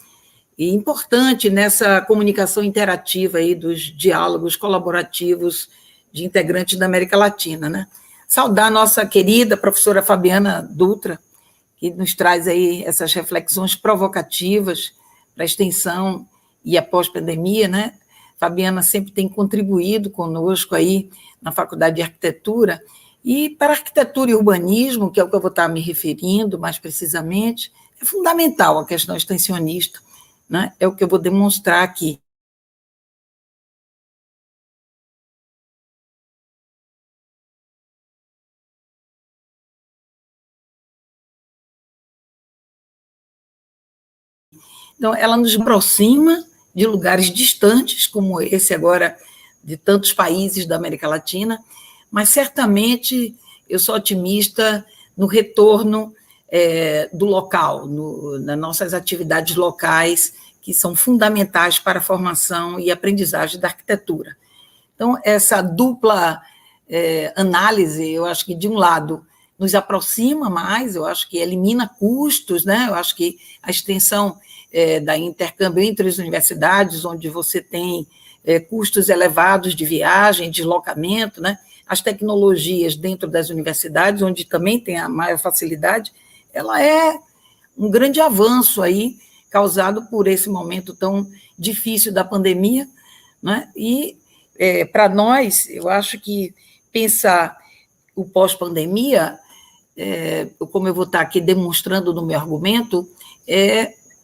e importante nessa comunicação interativa aí dos diálogos colaborativos de integrantes da América Latina, né? Saudar a nossa querida professora Fabiana Dutra, que nos traz aí essas reflexões provocativas para a extensão e a pós-pandemia, né? Fabiana sempre tem contribuído conosco aí na Faculdade de Arquitetura, e para arquitetura e urbanismo, que é o que eu vou estar me referindo mais precisamente, é fundamental a questão extensionista, né? É o que eu vou demonstrar aqui. Então, ela nos aproxima de lugares distantes, como esse agora, de tantos países da América Latina, mas certamente eu sou otimista no retorno do local, nas nossas atividades locais, que são fundamentais para a formação e aprendizagem da arquitetura. Então, essa dupla análise, eu acho que, de um lado, nos aproxima mais, eu acho que elimina custos, né? Eu acho que a extensão da intercâmbio entre as universidades, onde você tem custos elevados de viagem, deslocamento, né? As tecnologias dentro das universidades, onde também tem a maior facilidade, ela é um grande avanço aí, causado por esse momento tão difícil da pandemia, né? E, para nós, eu acho que pensar o pós-pandemia, como eu vou estar aqui demonstrando no meu argumento,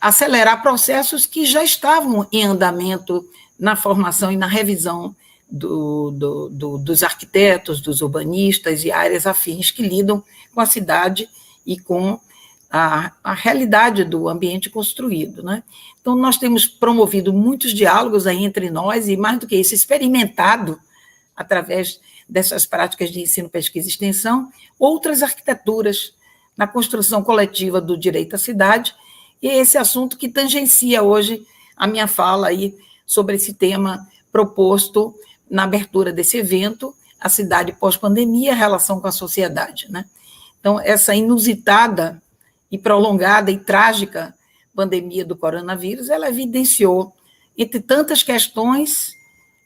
acelerar processos que já estavam em andamento na formação e na revisão dos arquitetos, dos urbanistas e áreas afins que lidam com a cidade e com a realidade do ambiente construído, né? Então, nós temos promovido muitos diálogos aí entre nós e, mais do que isso, experimentado, através dessas práticas de ensino, pesquisa e extensão, outras arquiteturas na construção coletiva do direito à cidade, e é esse assunto que tangencia hoje a minha fala aí sobre esse tema proposto na abertura desse evento, a cidade pós-pandemia, a relação com a sociedade, né? Então, essa inusitada e prolongada e trágica pandemia do coronavírus, ela evidenciou, entre tantas questões,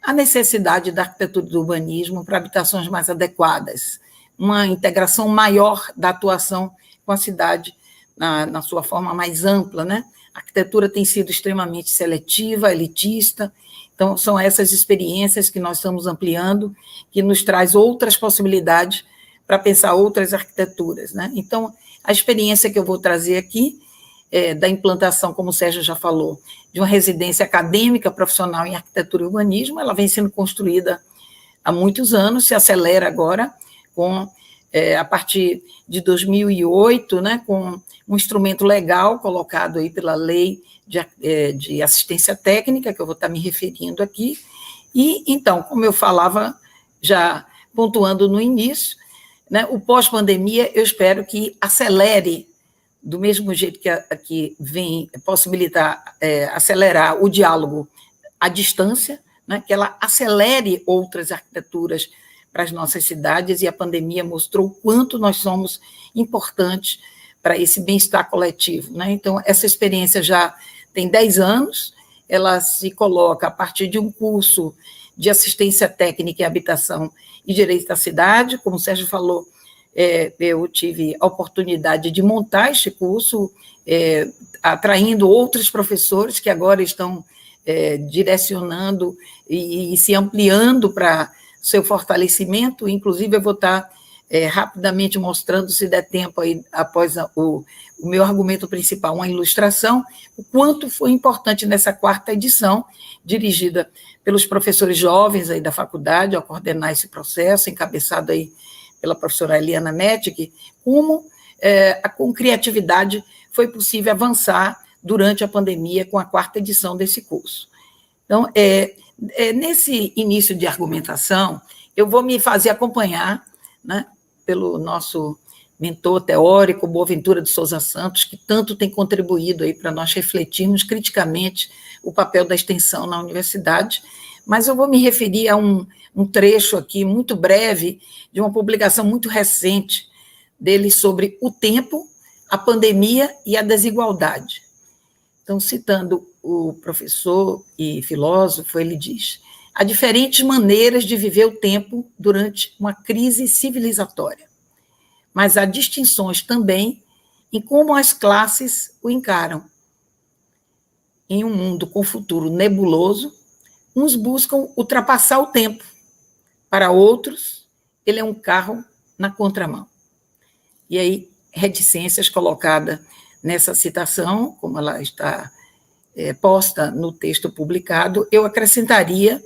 a necessidade da arquitetura e do urbanismo para habitações mais adequadas, uma integração maior da atuação com a cidade na sua forma mais ampla, né? A arquitetura tem sido extremamente seletiva, elitista, então são essas experiências que nós estamos ampliando, que nos traz outras possibilidades para pensar outras arquiteturas, né? Então, a experiência que eu vou trazer aqui da implantação, como o Sérgio já falou, de uma residência acadêmica profissional em arquitetura e urbanismo. Ela vem sendo construída há muitos anos, se acelera agora, a partir de 2008, né, com um instrumento legal colocado aí pela Lei de Assistência Técnica, que eu vou estar me referindo aqui. E, então, como eu falava, já pontuando no início, né, o pós-pandemia, eu espero que acelere, do mesmo jeito que vem possibilitar acelerar o diálogo à distância, né, que ela acelere outras arquiteturas para as nossas cidades, e a pandemia mostrou o quanto nós somos importantes para esse bem-estar coletivo, né? Então, essa experiência já tem 10 anos, ela se coloca a partir de um curso de assistência técnica em habitação e direito da cidade. Como o Sérgio falou, eu tive a oportunidade de montar este curso, atraindo outros professores que agora estão direcionando e se ampliando para seu fortalecimento. Inclusive, eu vou estar rapidamente mostrando, se der tempo, aí, após o meu argumento principal, uma ilustração, o quanto foi importante nessa 4ª edição, dirigida pelos professores jovens aí da faculdade, ao coordenar esse processo, encabeçado aí pela professora Eliana Mettig, como com criatividade foi possível avançar durante a pandemia com a 4ª edição desse curso. Então, nesse início de argumentação, eu vou me fazer acompanhar, né, pelo nosso mentor teórico, Boaventura de Souza Santos, que tanto tem contribuído aí para nós refletirmos criticamente o papel da extensão na universidade, mas eu vou me referir a um trecho aqui muito breve de uma publicação muito recente dele sobre o tempo, a pandemia e a desigualdade. Então, citando o professor e filósofo, ele diz: há diferentes maneiras de viver o tempo durante uma crise civilizatória, mas há distinções também em como as classes o encaram. Em um mundo com futuro nebuloso, uns buscam ultrapassar o tempo, para outros, ele é um carro na contramão. E aí, reticências colocada nessa citação, como ela está posta no texto publicado, eu acrescentaria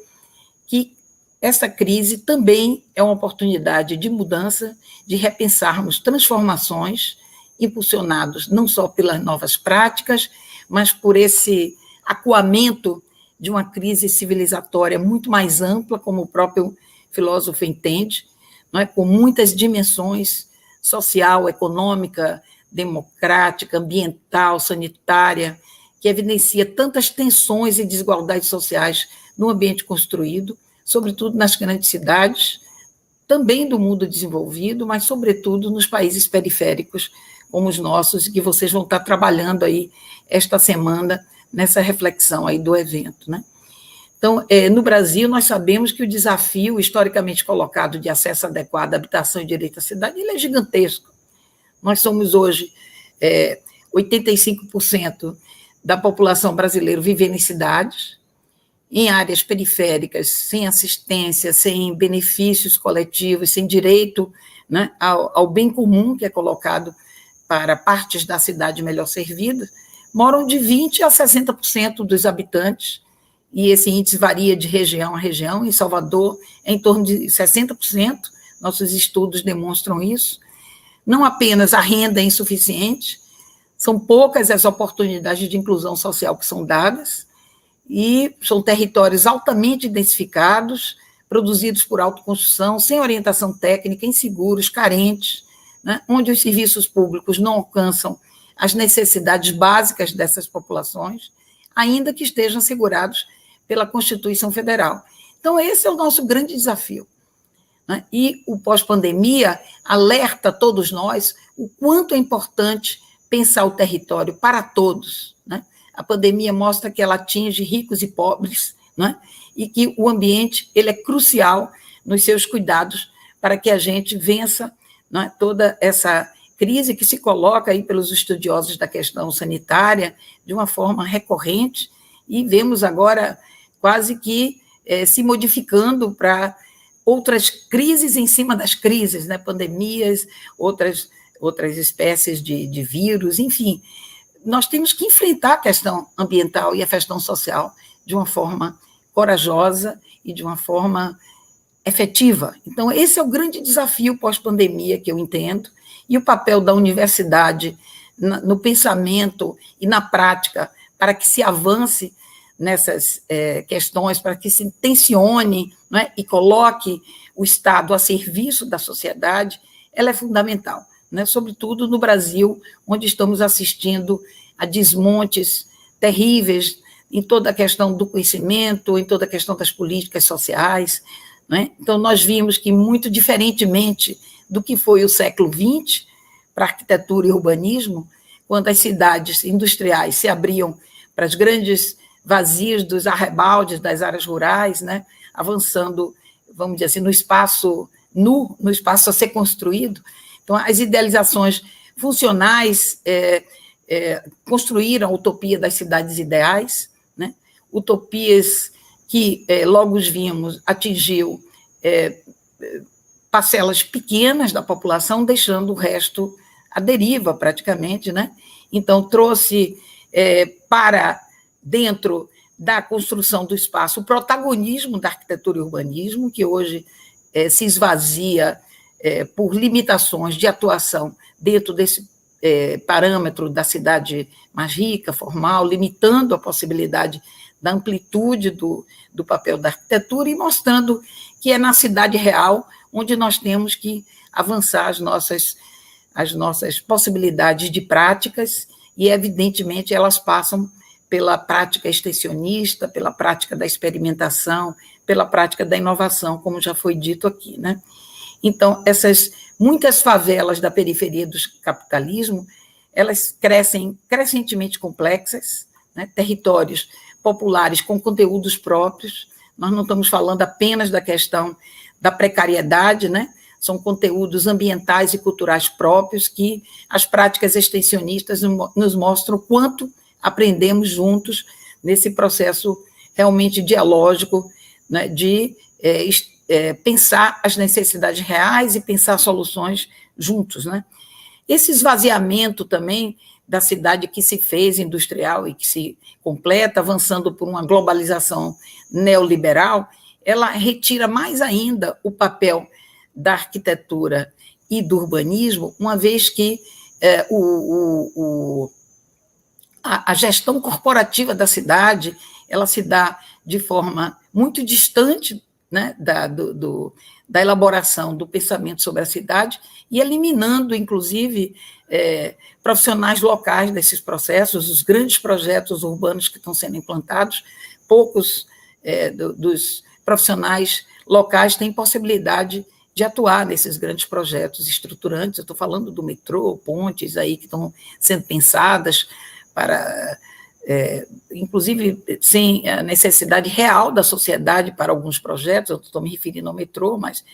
que essa crise também é uma oportunidade de mudança, de repensarmos transformações impulsionados não só pelas novas práticas, mas por esse acuamento de uma crise civilizatória muito mais ampla, como o próprio filósofo entende, não é? Com muitas dimensões: social, econômica, democrática, ambiental, sanitária, que evidencia tantas tensões e desigualdades sociais no ambiente construído, sobretudo nas grandes cidades, também do mundo desenvolvido, mas, sobretudo, nos países periféricos, como os nossos, que vocês vão estar trabalhando aí esta semana nessa reflexão aí do evento, né? Então, no Brasil, nós sabemos que o desafio historicamente colocado de acesso adequado à habitação e direito à cidade, ele é gigantesco. Nós somos hoje 85% da população brasileira vivendo em cidades, em áreas periféricas, sem assistência, sem benefícios coletivos, sem direito, né, ao bem comum que é colocado para partes da cidade melhor servidas. Moram de 20% a 60% dos habitantes, e esse índice varia de região a região. Em Salvador, é em torno de 60%, nossos estudos demonstram isso. Não apenas a renda é insuficiente, são poucas as oportunidades de inclusão social que são dadas, e são territórios altamente densificados, produzidos por autoconstrução, sem orientação técnica, inseguros, carentes, né, onde os serviços públicos não alcançam as necessidades básicas dessas populações, ainda que estejam assegurados pela Constituição Federal. Então, esse é o nosso grande desafio, né? E o pós-pandemia alerta a todos nós o quanto é importante pensar o território para todos, né? A pandemia mostra que ela atinge ricos e pobres, né? E que o ambiente ele é crucial nos seus cuidados para que a gente vença, né, toda essa crise que se coloca aí pelos estudiosos da questão sanitária de uma forma recorrente, e vemos agora quase que se modificando para outras crises em cima das crises, né? Pandemias, outras espécies de vírus, enfim, nós temos que enfrentar a questão ambiental e a questão social de uma forma corajosa e de uma forma efetiva. Então, esse é o grande desafio pós-pandemia que eu entendo, e o papel da universidade no pensamento e na prática para que se avance nessas questões, para que se tensione, né, e coloque o Estado a serviço da sociedade, ela é fundamental, né, sobretudo no Brasil, onde estamos assistindo a desmontes terríveis em toda a questão do conhecimento, em toda a questão das políticas sociais, né? Então, nós vimos que, muito diferentemente do que foi o século XX, para arquitetura e urbanismo, quando as cidades industriais se abriam para as grandes vazias dos arrabaldes das áreas rurais, né, avançando, vamos dizer assim, no espaço nu, no espaço a ser construído. Então, as idealizações funcionais construíram a utopia das cidades ideais, né, utopias que logo vimos atingiu parcelas pequenas da população, deixando o resto à deriva, praticamente, né? Então, trouxe para dentro da construção do espaço o protagonismo da arquitetura e urbanismo, que hoje se esvazia por limitações de atuação dentro desse parâmetro da cidade mais rica, formal, limitando a possibilidade da amplitude do papel da arquitetura e mostrando que é na cidade real onde nós temos que avançar as nossas possibilidades de práticas, e, evidentemente, elas passam pela prática extensionista, pela prática da experimentação, pela prática da inovação, como já foi dito aqui, né? Então, essas muitas favelas da periferia do capitalismo, elas crescem crescentemente complexas, né? Territórios populares com conteúdos próprios. Nós não estamos falando apenas da questão da precariedade, né? São conteúdos ambientais e culturais próprios que as práticas extensionistas nos mostram quanto aprendemos juntos nesse processo realmente dialógico, né, de pensar as necessidades reais e pensar soluções juntos, né? Esse esvaziamento também da cidade que se fez industrial e que se completa, avançando por uma globalização neoliberal, ela retira mais ainda o papel da arquitetura e do urbanismo, uma vez que a gestão corporativa da cidade ela se dá de forma muito distante, né, da elaboração do pensamento sobre a cidade e eliminando, inclusive, profissionais locais desses processos, os grandes projetos urbanos que estão sendo implantados, poucos dos profissionais locais têm possibilidade de atuar nesses grandes projetos estruturantes. Eu estou falando do metrô, pontes aí que estão sendo pensadas para, inclusive, sem a necessidade real da sociedade para alguns projetos. Eu estou me referindo ao metrô, mas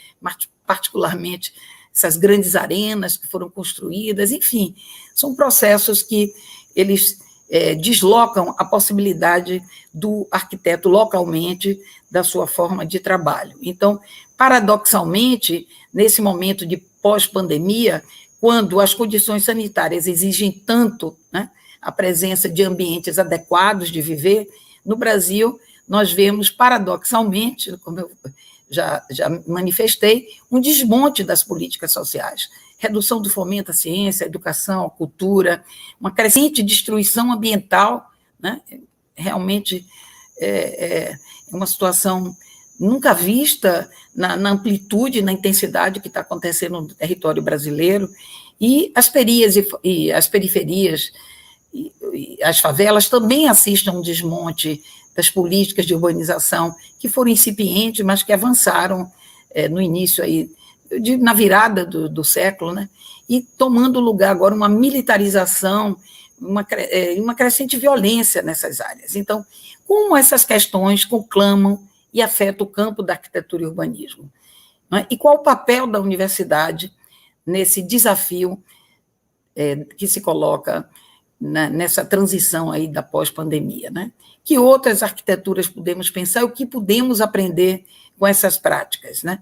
particularmente essas grandes arenas que foram construídas, enfim, são processos que eles deslocam a possibilidade do arquiteto localmente da sua forma de trabalho. Então, paradoxalmente, nesse momento de pós-pandemia, quando as condições sanitárias exigem tanto, né, a presença de ambientes adequados de viver, no Brasil, nós vemos, paradoxalmente, como eu já manifestei, um desmonte das políticas sociais, redução do fomento à ciência, à educação, à cultura, uma crescente destruição ambiental, né? Realmente é uma situação nunca vista na amplitude, na intensidade que está acontecendo no território brasileiro, e as periferias e as favelas também assistem a um desmonte das políticas de urbanização que foram incipientes, mas que avançaram no início, aí, na virada do século, né? E tomando lugar agora uma militarização, uma crescente violência nessas áreas. Então, como essas questões conclamam e afetam o campo da arquitetura e urbanismo? Né? E qual o papel da universidade nesse desafio que se coloca nessa transição aí da pós-pandemia, né? Que outras arquiteturas podemos pensar, o que podemos aprender com essas práticas, né?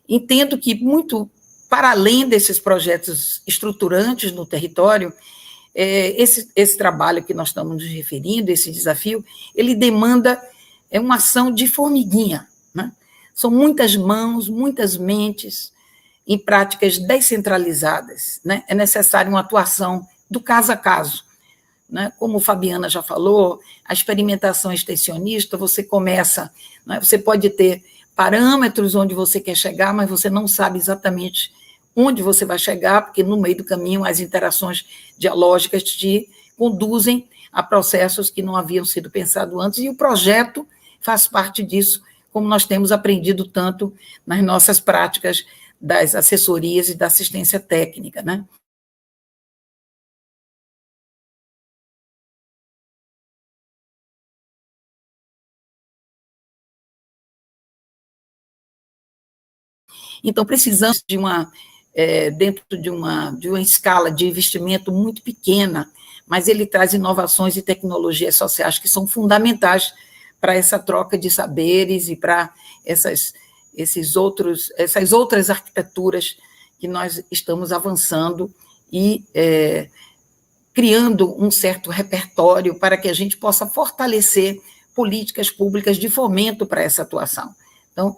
Entendo que, muito para além desses projetos estruturantes no território, esse trabalho que nós estamos nos referindo, esse desafio, ele demanda uma ação de formiguinha, né? São muitas mãos, muitas mentes, em práticas descentralizadas, né? É necessário uma atuação do caso a caso, né? Como Fabiana já falou, a experimentação extensionista, você começa, né? Você pode ter parâmetros onde você quer chegar, mas você não sabe exatamente onde você vai chegar, porque no meio do caminho as interações dialógicas te conduzem a processos que não haviam sido pensados antes, e o projeto faz parte disso, como nós temos aprendido tanto nas nossas práticas das assessorias e da assistência técnica, né? Então, precisamos de dentro de uma escala de investimento muito pequena, mas ele traz inovações e tecnologias sociais que são fundamentais para essa troca de saberes e para essas outras arquiteturas que nós estamos avançando e criando um certo repertório para que a gente possa fortalecer políticas públicas de fomento para essa atuação. Então,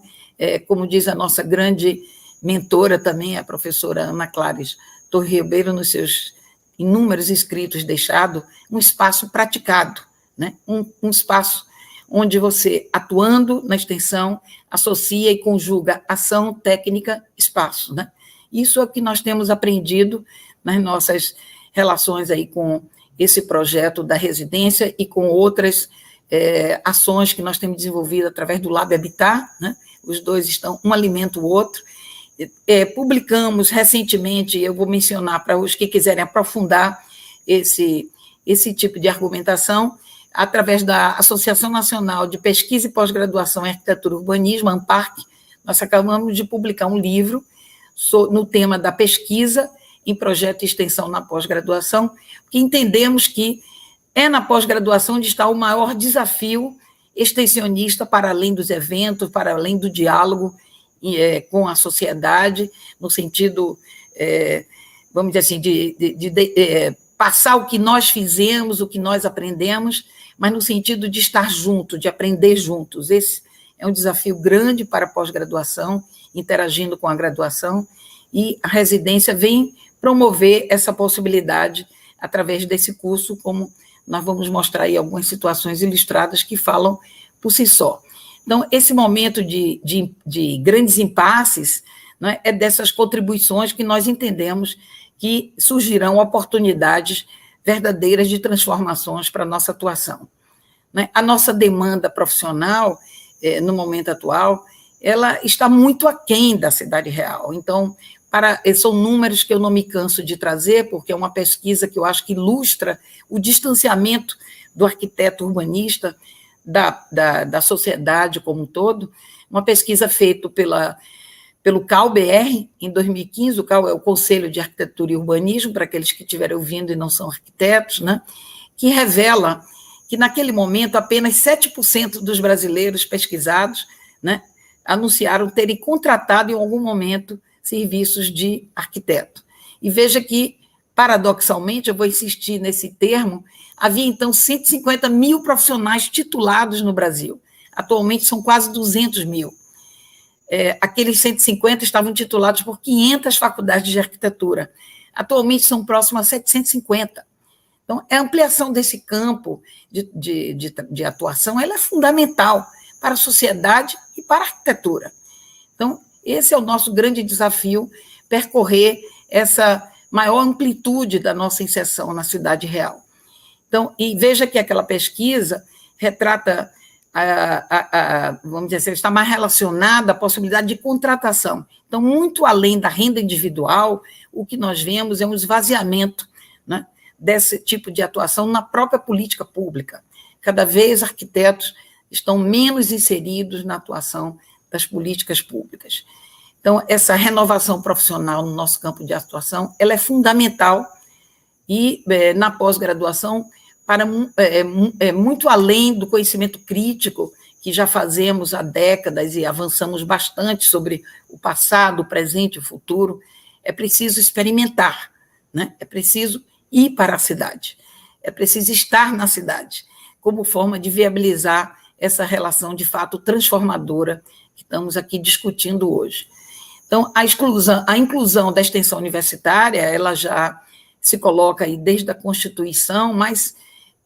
como diz a nossa grande mentora também, a professora Ana Clares Torre Ribeiro, nos seus inúmeros escritos deixado, um espaço praticado, né? Um espaço onde você, atuando na extensão, associa e conjuga ação, técnica, espaço, né? Isso é o que nós temos aprendido nas nossas relações aí com esse projeto da residência e com outras ações que nós temos desenvolvido através do Lab Habitat, né? Os dois estão, um alimenta o outro. Publicamos recentemente, eu vou mencionar para os que quiserem aprofundar esse tipo de argumentação, através da Associação Nacional de Pesquisa e Pós-Graduação em Arquitetura e Urbanismo, ANPARC, nós acabamos de publicar um livro no tema da pesquisa em projeto e extensão na pós-graduação, que entendemos que é na pós-graduação onde está o maior desafio extensionista, para além dos eventos, para além do diálogo com a sociedade, no sentido, vamos dizer assim, de passar o que nós fizemos, o que nós aprendemos, mas no sentido de estar junto, de aprender juntos. Esse é um desafio grande para a pós-graduação, interagindo com a graduação, e a residência vem promover essa possibilidade através desse curso, como nós vamos mostrar aí algumas situações ilustradas que falam por si só. Então, esse momento de grandes impasses, né, é dessas contribuições que nós entendemos que surgirão oportunidades verdadeiras de transformações para a nossa atuação, né? A nossa demanda profissional, no momento atual, ela está muito aquém da cidade real. Então, são números que eu não me canso de trazer, porque é uma pesquisa que eu acho que ilustra o distanciamento do arquiteto urbanista da sociedade como um todo, uma pesquisa feita pelo CAL-BR, em 2015, o CAL é o Conselho de Arquitetura e Urbanismo, para aqueles que estiverem ouvindo e não são arquitetos, né, que revela que, naquele momento, apenas 7% dos brasileiros pesquisados, né, anunciaram terem contratado, em algum momento, serviços de arquiteto. E veja que, paradoxalmente, eu vou insistir nesse termo, havia, então, 150 mil profissionais titulados no Brasil. Atualmente, são quase 200 mil. Aqueles 150 estavam titulados por 500 faculdades de arquitetura. Atualmente, são próximos a 750. Então, a ampliação desse campo de atuação ela é fundamental para a sociedade e para a arquitetura. Então, esse é o nosso grande desafio, percorrer essa maior amplitude da nossa inserção na cidade real. Então, e veja que aquela pesquisa retrata, vamos dizer assim, está mais relacionada à possibilidade de contratação. Então, muito além da renda individual, o que nós vemos é um esvaziamento, né, desse tipo de atuação na própria política pública. Cada vez arquitetos estão menos inseridos na atuação das políticas públicas. Então, essa renovação profissional no nosso campo de atuação, ela é fundamental e, na pós-graduação, muito além do conhecimento crítico que já fazemos há décadas e avançamos bastante sobre o passado, o presente e o futuro, é preciso experimentar, né? É preciso ir para a cidade. É preciso estar na cidade, como forma de viabilizar essa relação, de fato, transformadora que estamos aqui discutindo hoje. Então, a inclusão da extensão universitária, ela já se coloca aí desde a Constituição, mas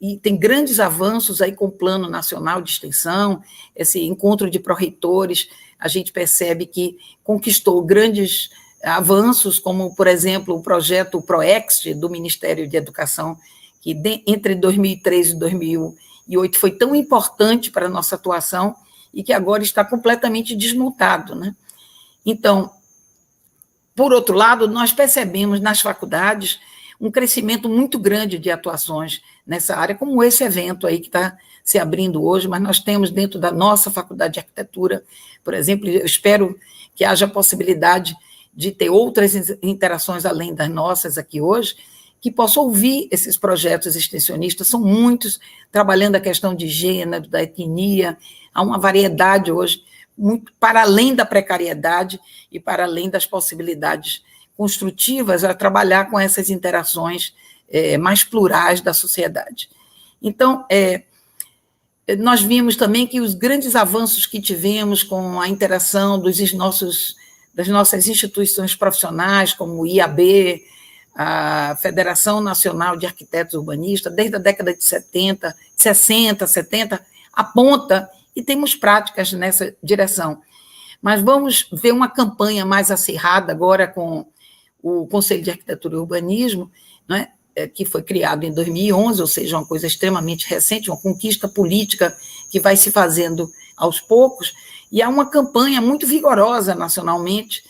e tem grandes avanços aí com o Plano Nacional de Extensão, esse encontro de pró-reitores, a gente percebe que conquistou grandes avanços, como, por exemplo, o projeto ProExt do Ministério de Educação, que entre 2003 e 2008 foi tão importante para a nossa atuação e que agora está completamente desmontado, né? Então, por outro lado, nós percebemos nas faculdades um crescimento muito grande de atuações nessa área, como esse evento aí que está se abrindo hoje, mas nós temos dentro da nossa Faculdade de Arquitetura, por exemplo, eu espero que haja possibilidade de ter outras interações além das nossas aqui hoje, que possam ouvir esses projetos extensionistas, são muitos, trabalhando a questão de gênero, da etnia, há uma variedade hoje, muito para além da precariedade e para além das possibilidades construtivas a trabalhar com essas interações mais plurais da sociedade. Então, nós vimos também que os grandes avanços que tivemos com a interação das nossas instituições profissionais, como o IAB, a Federação Nacional de Arquitetos Urbanistas, desde a década de 60, 70, aponta, e temos práticas nessa direção. Mas vamos ver uma campanha mais acirrada agora com o Conselho de Arquitetura e Urbanismo, né, que foi criado em 2011, ou seja, uma coisa extremamente recente, uma conquista política que vai se fazendo aos poucos, e há uma campanha muito vigorosa nacionalmente,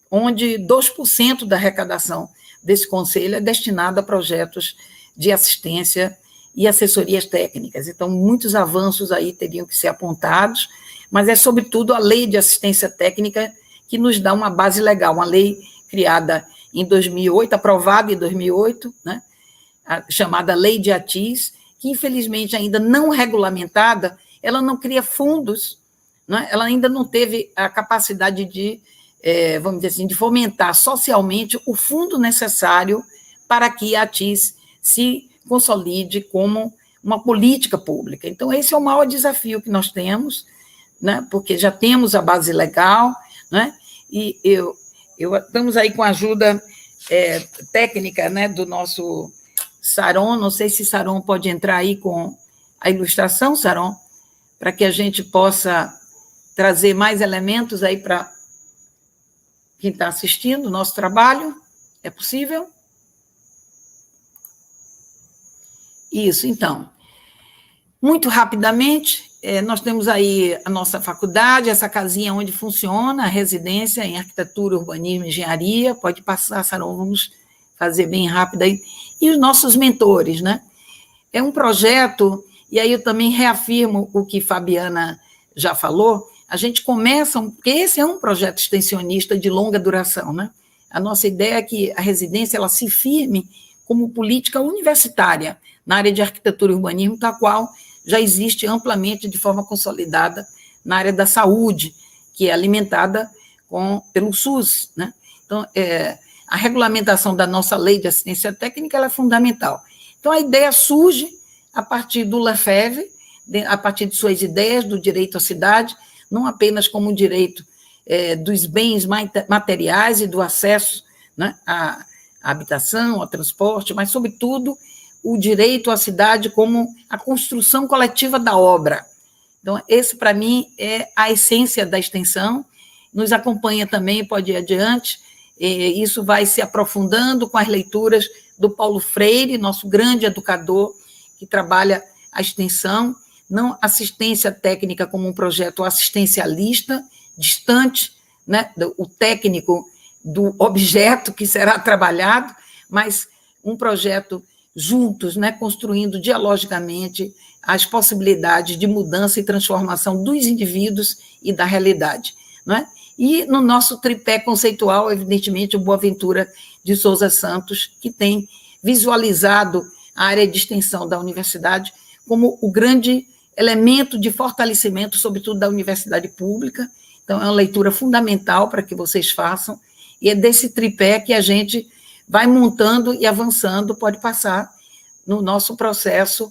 onde 2% da arrecadação desse conselho é destinada a projetos de assistência e assessorias técnicas. Então, muitos avanços aí teriam que ser apontados, mas é, sobretudo, a lei de assistência técnica que nos dá uma base legal, uma lei criada em 2008, aprovada em 2008, né, chamada Lei de ATIS, que, infelizmente, ainda não regulamentada, ela não cria fundos, né, ela ainda não teve a capacidade de, vamos dizer assim, de fomentar socialmente o fundo necessário para que a ATIS se consolide como uma política pública. Então, esse é o maior desafio que nós temos, né, porque já temos a base legal, né, e estamos aí com a ajuda técnica, né, do nosso Saron. Não sei se Saron pode entrar aí com a ilustração, Saron, para que a gente possa trazer mais elementos aí para quem está assistindo o nosso trabalho. É possível? Isso, então. Muito rapidamente, nós temos aí a nossa faculdade, essa casinha onde funciona a residência em arquitetura, urbanismo e engenharia. Pode passar, Saron, vamos fazer bem rápido aí. E os nossos mentores, né? É um projeto, e aí eu também reafirmo o que Fabiana já falou, a gente começa, porque esse é um projeto extensionista de longa duração, né? A nossa ideia é que a residência ela se firme como política universitária na área de arquitetura e urbanismo, tal qual já existe amplamente, de forma consolidada, na área da saúde, que é alimentada pelo SUS, né? Então, a regulamentação da nossa lei de assistência técnica ela é fundamental. Então, a ideia surge a partir do Lefebvre, a partir de suas ideias do direito à cidade, não apenas como um direito dos bens materiais e do acesso, né, à habitação, ao transporte, mas, sobretudo, o direito à cidade como a construção coletiva da obra. Então, esse, para mim, é a essência da extensão. Nos acompanha também, pode ir adiante, isso vai se aprofundando com as leituras do Paulo Freire, nosso grande educador, que trabalha a extensão, não assistência técnica como um projeto assistencialista, distante, né, o técnico do objeto que será trabalhado, mas um projeto juntos, né, construindo dialogicamente as possibilidades de mudança e transformação dos indivíduos e da realidade, não é? E no nosso tripé conceitual, evidentemente, o Boaventura de Souza Santos, que tem visualizado a área de extensão da universidade como o grande elemento de fortalecimento, sobretudo da universidade pública. Então, é uma leitura fundamental para que vocês façam, e é desse tripé que a gente vai montando e avançando, pode passar no nosso processo.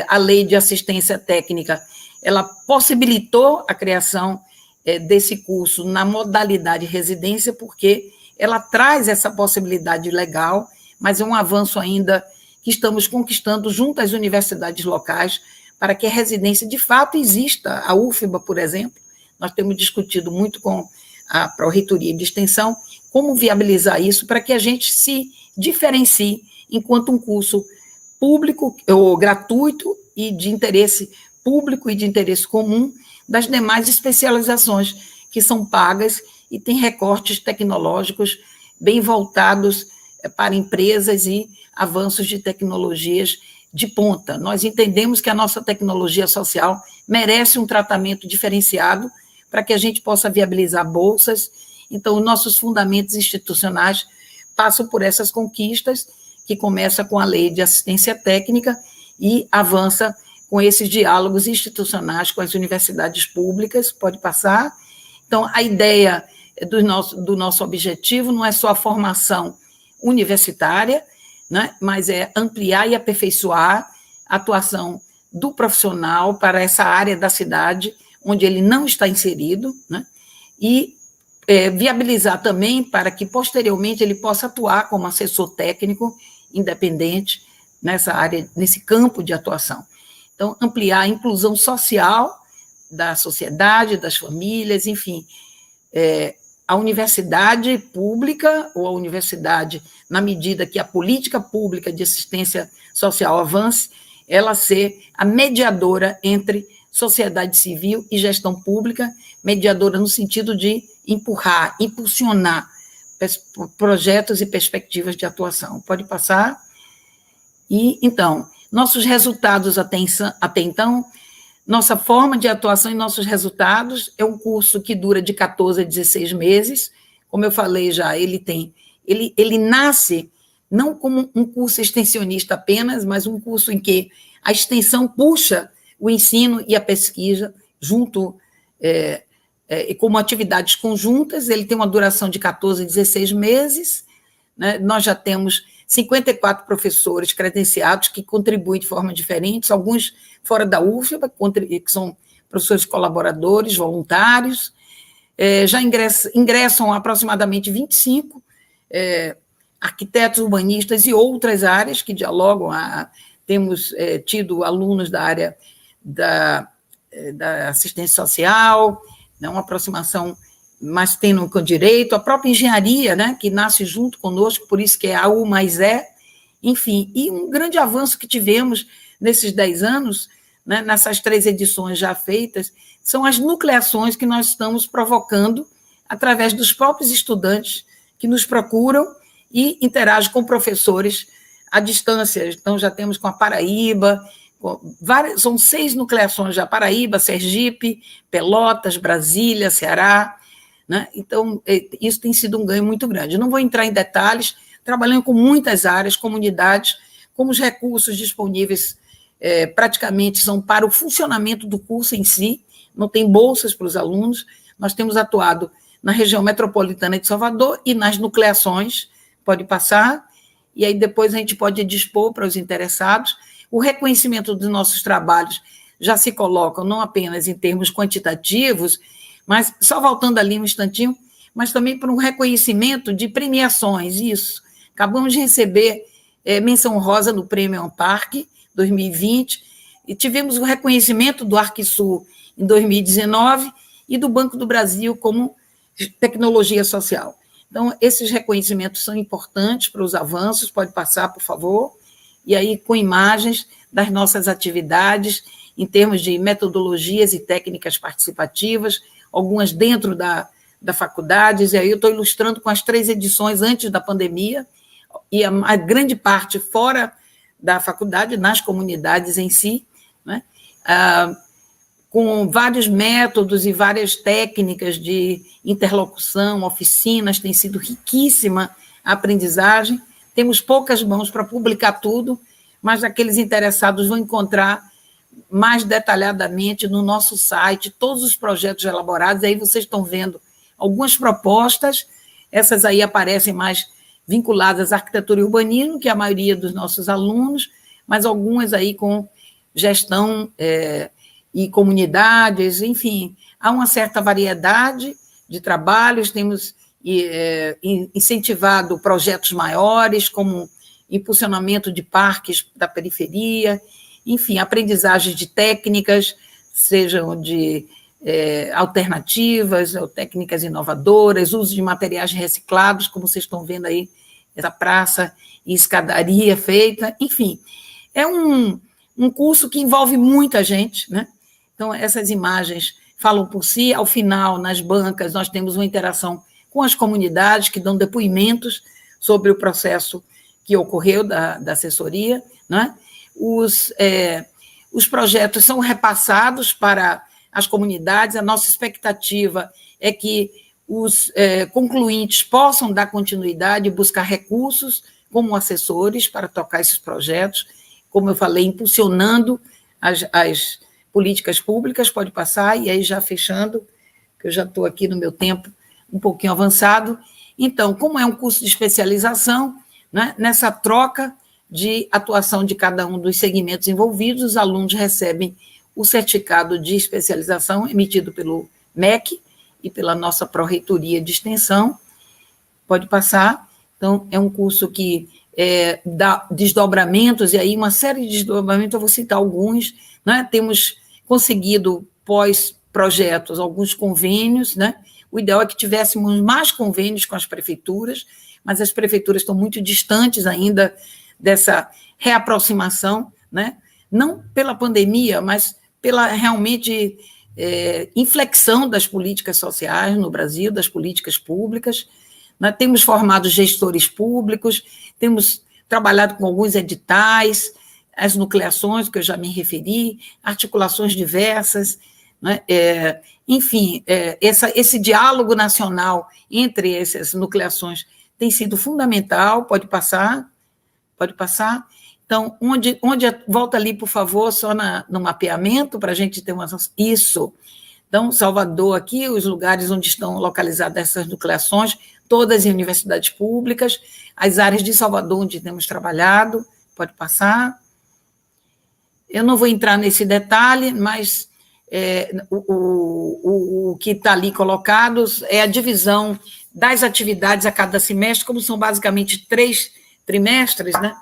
A lei de assistência técnica, ela possibilitou a criação desse curso na modalidade residência, porque ela traz essa possibilidade legal, mas é um avanço ainda que estamos conquistando junto às universidades locais, para que a residência de fato exista. A UFBA, por exemplo, nós temos discutido muito com a Pró-Reitoria de Extensão como viabilizar isso para que a gente se diferencie enquanto um curso público ou gratuito e de interesse público e de interesse comum das demais especializações que são pagas e têm recortes tecnológicos bem voltados para empresas e avanços de tecnologias de ponta. Nós entendemos que a nossa tecnologia social merece um tratamento diferenciado para que a gente possa viabilizar bolsas. Então, os nossos fundamentos institucionais passam por essas conquistas, que começa com a lei de assistência técnica e avança com esses diálogos institucionais com as universidades públicas, pode passar. Então, a ideia do nosso objetivo não é só a formação universitária, né, mas é ampliar e aperfeiçoar a atuação do profissional para essa área da cidade onde ele não está inserido, né, e viabilizar também para que, posteriormente, ele possa atuar como assessor técnico independente nessa área, nesse campo de atuação. Então, ampliar a inclusão social da sociedade, das famílias, enfim. A universidade pública, ou a universidade, na medida que a política pública de assistência social avance, ela ser a mediadora entre sociedade civil e gestão pública, mediadora no sentido de empurrar, impulsionar projetos e perspectivas de atuação. Pode passar? E, então, nossos resultados até então, nossa forma de atuação e nossos resultados é um curso que dura de 14 a 16 meses, como eu falei já, ele nasce não como um curso extensionista apenas, mas um curso em que a extensão puxa o ensino e a pesquisa junto, como atividades conjuntas. Ele tem uma duração de 14 a 16 meses, né? Nós já temos 54 professores credenciados que contribuem de forma diferente, alguns fora da UFBA, que são professores colaboradores, voluntários. Já ingressam aproximadamente 25 arquitetos urbanistas e outras áreas que dialogam. Temos tido alunos da área da assistência social, né, uma aproximação mais tendo com direito, a própria engenharia, né, que nasce junto conosco, por isso que é a U mais E, enfim, e um grande avanço que tivemos nesses 10 anos, né, nessas 3 edições já feitas, são as nucleações que nós estamos provocando através dos próprios estudantes que nos procuram e interagem com professores à distância. Então, já temos com a Paraíba, são 6 nucleações já, Paraíba, Sergipe, Pelotas, Brasília, Ceará, né? Então, isso tem sido um ganho muito grande. Eu não vou entrar em detalhes, trabalhando com muitas áreas, comunidades, como os recursos disponíveis praticamente são para o funcionamento do curso em si, não tem bolsas para os alunos. Nós temos atuado na região metropolitana de Salvador e nas nucleações, pode passar, e aí depois a gente pode dispor para os interessados. O reconhecimento dos nossos trabalhos já se coloca não apenas em termos quantitativos, mas, só voltando ali um instantinho, mas também por um reconhecimento de premiações, isso. Acabamos de receber menção honrosa no Prêmio Amparc 2020, e tivemos o reconhecimento do Arquisul em 2019 e do Banco do Brasil como tecnologia social. Então, esses reconhecimentos são importantes para os avanços, pode passar, por favor, e aí com imagens das nossas atividades, em termos de metodologias e técnicas participativas, algumas dentro da faculdade, e aí eu estou ilustrando com as 3 edições antes da pandemia, e a grande parte fora da faculdade, nas comunidades em si, né? Com vários métodos e várias técnicas de interlocução, oficinas, tem sido riquíssima a aprendizagem. Temos poucas mãos para publicar tudo, mas aqueles interessados vão encontrar mais detalhadamente no nosso site todos os projetos elaborados. Aí vocês estão vendo algumas propostas, essas aí aparecem mais vinculadas à arquitetura e urbanismo, que é a maioria dos nossos alunos, mas algumas aí com gestão e comunidades, enfim, há uma certa variedade de trabalhos, temos incentivado projetos maiores, como impulsionamento de parques da periferia, enfim, aprendizagem de técnicas, sejam de alternativas, ou técnicas inovadoras, uso de materiais reciclados, como vocês estão vendo aí, essa praça e escadaria feita, enfim, é um curso que envolve muita gente, né? Então, essas imagens falam por si, ao final, nas bancas, nós temos uma interação com as comunidades que dão depoimentos sobre o processo que ocorreu da assessoria, né? Os projetos são repassados para as comunidades, a nossa expectativa é que os concluintes possam dar continuidade e buscar recursos como assessores para tocar esses projetos, como eu falei, impulsionando as políticas públicas, pode passar, e aí já fechando, que eu já estou aqui no meu tempo um pouquinho avançado. Então, como é um curso de especialização, né, nessa troca de atuação de cada um dos segmentos envolvidos, os alunos recebem o certificado de especialização emitido pelo MEC e pela nossa Pró-Reitoria de Extensão, pode passar. Então, é um curso que dá desdobramentos, e aí uma série de desdobramentos, eu vou citar alguns, né? Temos conseguido, pós-projetos, alguns convênios, né? O ideal é que tivéssemos mais convênios com as prefeituras, mas as prefeituras estão muito distantes ainda dessa reaproximação, né? Não pela pandemia, mas pela realmente inflexão das políticas sociais no Brasil, das políticas públicas. Nós temos formado gestores públicos, temos trabalhado com alguns editais, as nucleações, que eu já me referi, articulações diversas, né? Enfim, esse diálogo nacional entre essas nucleações tem sido fundamental. Pode passar. Então, volta ali, por favor, só no mapeamento, para a gente ter uma... Isso. Então, Salvador aqui, os lugares onde estão localizadas essas nucleações, todas em universidades públicas, as áreas de Salvador onde temos trabalhado, pode passar. Eu não vou entrar nesse detalhe, mas o que está ali colocado é a divisão das atividades a cada semestre, como são basicamente 3 trimestres, né?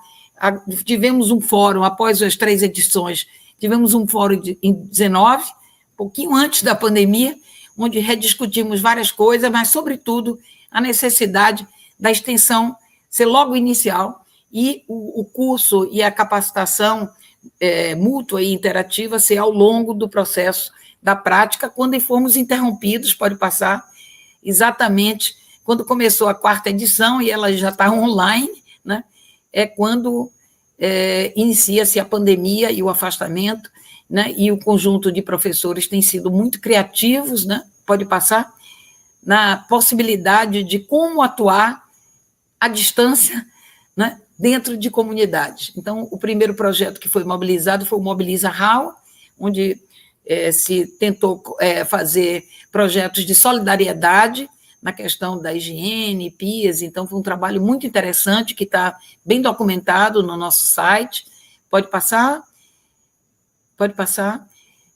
Tivemos um fórum, após as 3 edições, tivemos um fórum em 19, um pouquinho antes da pandemia, onde rediscutimos várias coisas, mas, sobretudo, a necessidade da extensão ser logo inicial e o curso e a capacitação mútua e interativa ser ao longo do processo da prática, quando formos interrompidos, pode passar, exatamente quando começou a 4ª edição, e ela já está online, né? É quando inicia-se a pandemia e o afastamento, né? E o conjunto de professores tem sido muito criativos, né? Pode passar, na possibilidade de como atuar à distância, né? Dentro de comunidades. Então, o primeiro projeto que foi mobilizado foi o Mobiliza Hall, onde se tentou fazer projetos de solidariedade na questão da higiene, pias. Então, foi um trabalho muito interessante, que está bem documentado no nosso site. Pode passar? Pode passar.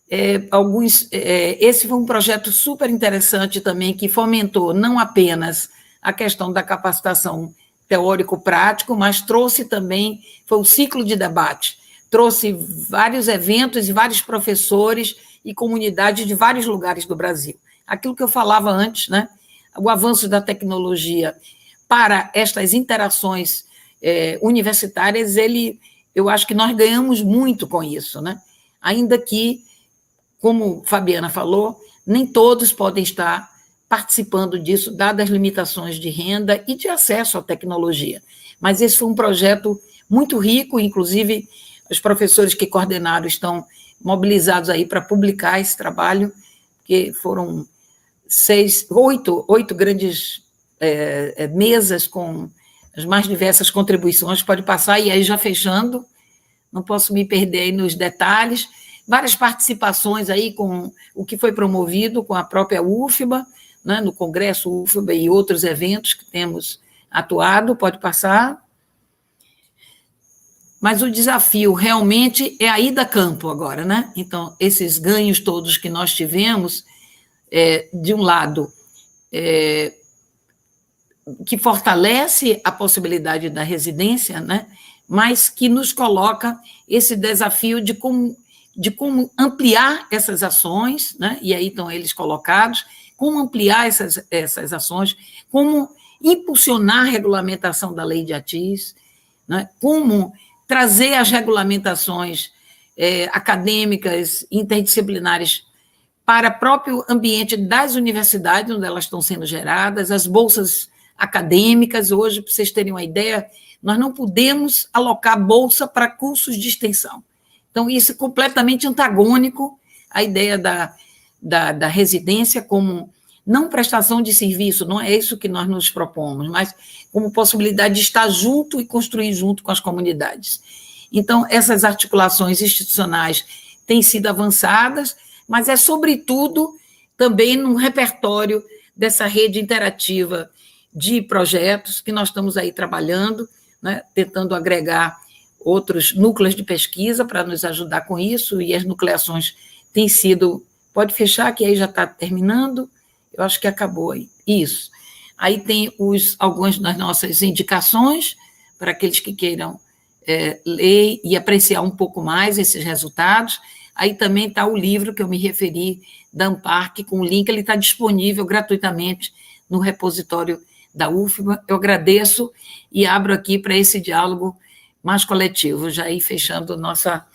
Esse foi um projeto super interessante também, que fomentou não apenas a questão da capacitação teórico-prático, mas trouxe também, foi um ciclo de debate, trouxe vários eventos e vários professores e comunidades de vários lugares do Brasil. Aquilo que eu falava antes, né? O avanço da tecnologia para estas interações universitárias, eu acho que nós ganhamos muito com isso, né? Ainda que, como Fabiana falou, nem todos podem estar participando disso, dadas as limitações de renda e de acesso à tecnologia. Mas esse foi um projeto muito rico, inclusive os professores que coordenaram estão mobilizados aí para publicar esse trabalho, que foram 8 grandes mesas com as mais diversas contribuições, pode passar, e aí já fechando, não posso me perder aí nos detalhes, várias participações aí com o que foi promovido com a própria UFBA, né, no Congresso UFBA e outros eventos que temos atuado, pode passar. Mas o desafio realmente é a ida a campo agora, né? Então, esses ganhos todos que nós tivemos, de um lado, que fortalece a possibilidade da residência, né? Mas que nos coloca esse desafio de como ampliar essas ações, né? E aí estão eles colocados, como ampliar essas ações, como impulsionar a regulamentação da lei de ATIS, né? Como trazer as regulamentações acadêmicas, interdisciplinares, para o próprio ambiente das universidades, onde elas estão sendo geradas, as bolsas acadêmicas. Hoje, para vocês terem uma ideia, nós não podemos alocar bolsa para cursos de extensão. Então, isso é completamente antagônico à ideia da residência como não prestação de serviço, não é isso que nós nos propomos, mas como possibilidade de estar junto e construir junto com as comunidades. Então, essas articulações institucionais têm sido avançadas, mas é, sobretudo, também no repertório dessa rede interativa de projetos que nós estamos aí trabalhando, né, tentando agregar outros núcleos de pesquisa para nos ajudar com isso, e as nucleações têm sido... Pode fechar, que aí já está terminando. Eu acho que acabou aí. Isso. Aí tem algumas das nossas indicações para aqueles que queiram ler e apreciar um pouco mais esses resultados. Aí também está o livro que eu me referi, da ANPARC, com o link, ele está disponível gratuitamente no repositório da UFBA. Eu agradeço e abro aqui para esse diálogo mais coletivo, já ir fechando nossa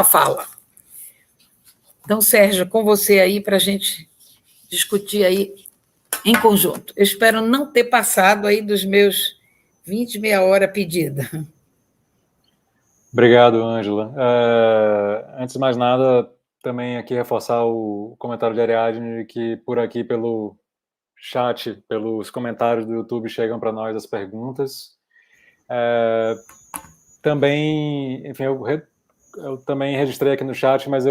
fala. Então, Sérgio, com você aí para a gente discutir aí em conjunto. Eu espero não ter passado aí dos meus 20, meia hora pedida. Obrigado, Ângela. Antes de mais nada, também aqui reforçar o comentário de Ariadne, que por aqui pelo chat, pelos comentários do YouTube, chegam para nós as perguntas. Também, enfim, eu também registrei aqui no chat, mas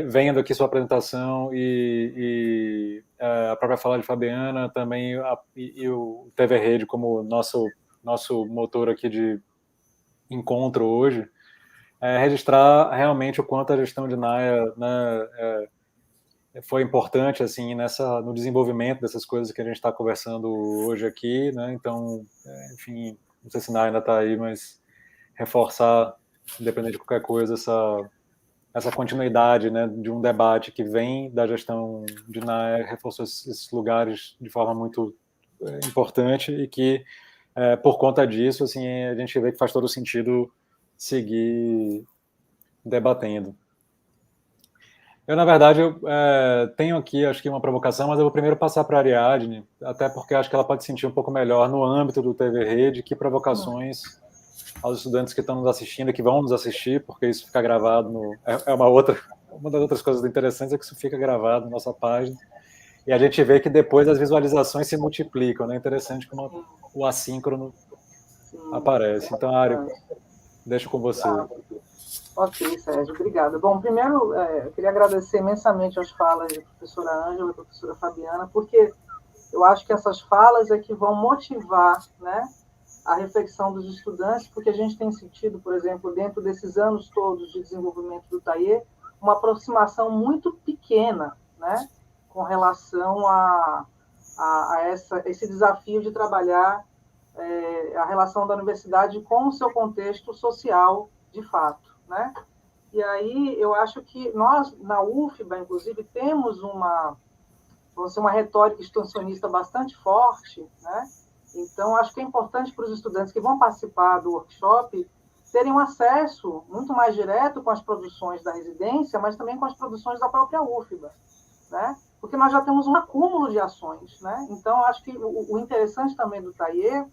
vendo aqui sua apresentação e a própria fala de Fabiana, também e o TV Rede como nosso motor aqui de encontro hoje, registrar realmente o quanto a gestão de NAIA, né, foi importante assim no desenvolvimento dessas coisas que a gente está conversando hoje aqui, né? Então, enfim, não sei se NAIA ainda está aí, mas reforçar, independente de qualquer coisa, essa continuidade, né, de um debate que vem da gestão de NAIA, reforçou esses lugares de forma muito importante e que, por conta disso, assim, a gente vê que faz todo sentido seguir debatendo. Eu, na verdade, tenho aqui, acho que uma provocação, mas eu vou primeiro passar para a Ariadne, até porque acho que ela pode sentir um pouco melhor no âmbito do TV Rede, que provocações aos estudantes que estão nos assistindo, que vão nos assistir, porque isso fica gravado uma das outras coisas interessantes é que isso fica gravado na nossa página, e a gente vê que depois as visualizações se multiplicam, né? Interessante como o assíncrono aparece. Então, Ari, deixo com você. Ok, Sérgio, obrigada. Bom, primeiro, eu queria agradecer imensamente as falas da professora Ângela e da professora Fabiana, porque eu acho que essas falas é que vão motivar, né, a reflexão dos estudantes, porque a gente tem sentido, por exemplo, dentro desses anos todos de desenvolvimento do TAIE, uma aproximação muito pequena, né, com relação a esse desafio de trabalhar a relação da universidade com o seu contexto social, de fato, né? E aí eu acho que nós, na UFBA, inclusive, temos uma retórica extensionista bastante forte, né? Então, acho que é importante para os estudantes que vão participar do workshop terem um acesso muito mais direto com as produções da residência, mas também com as produções da própria UFBA, né? Porque nós já temos um acúmulo de ações, né? Então, acho que o interessante também do TAIE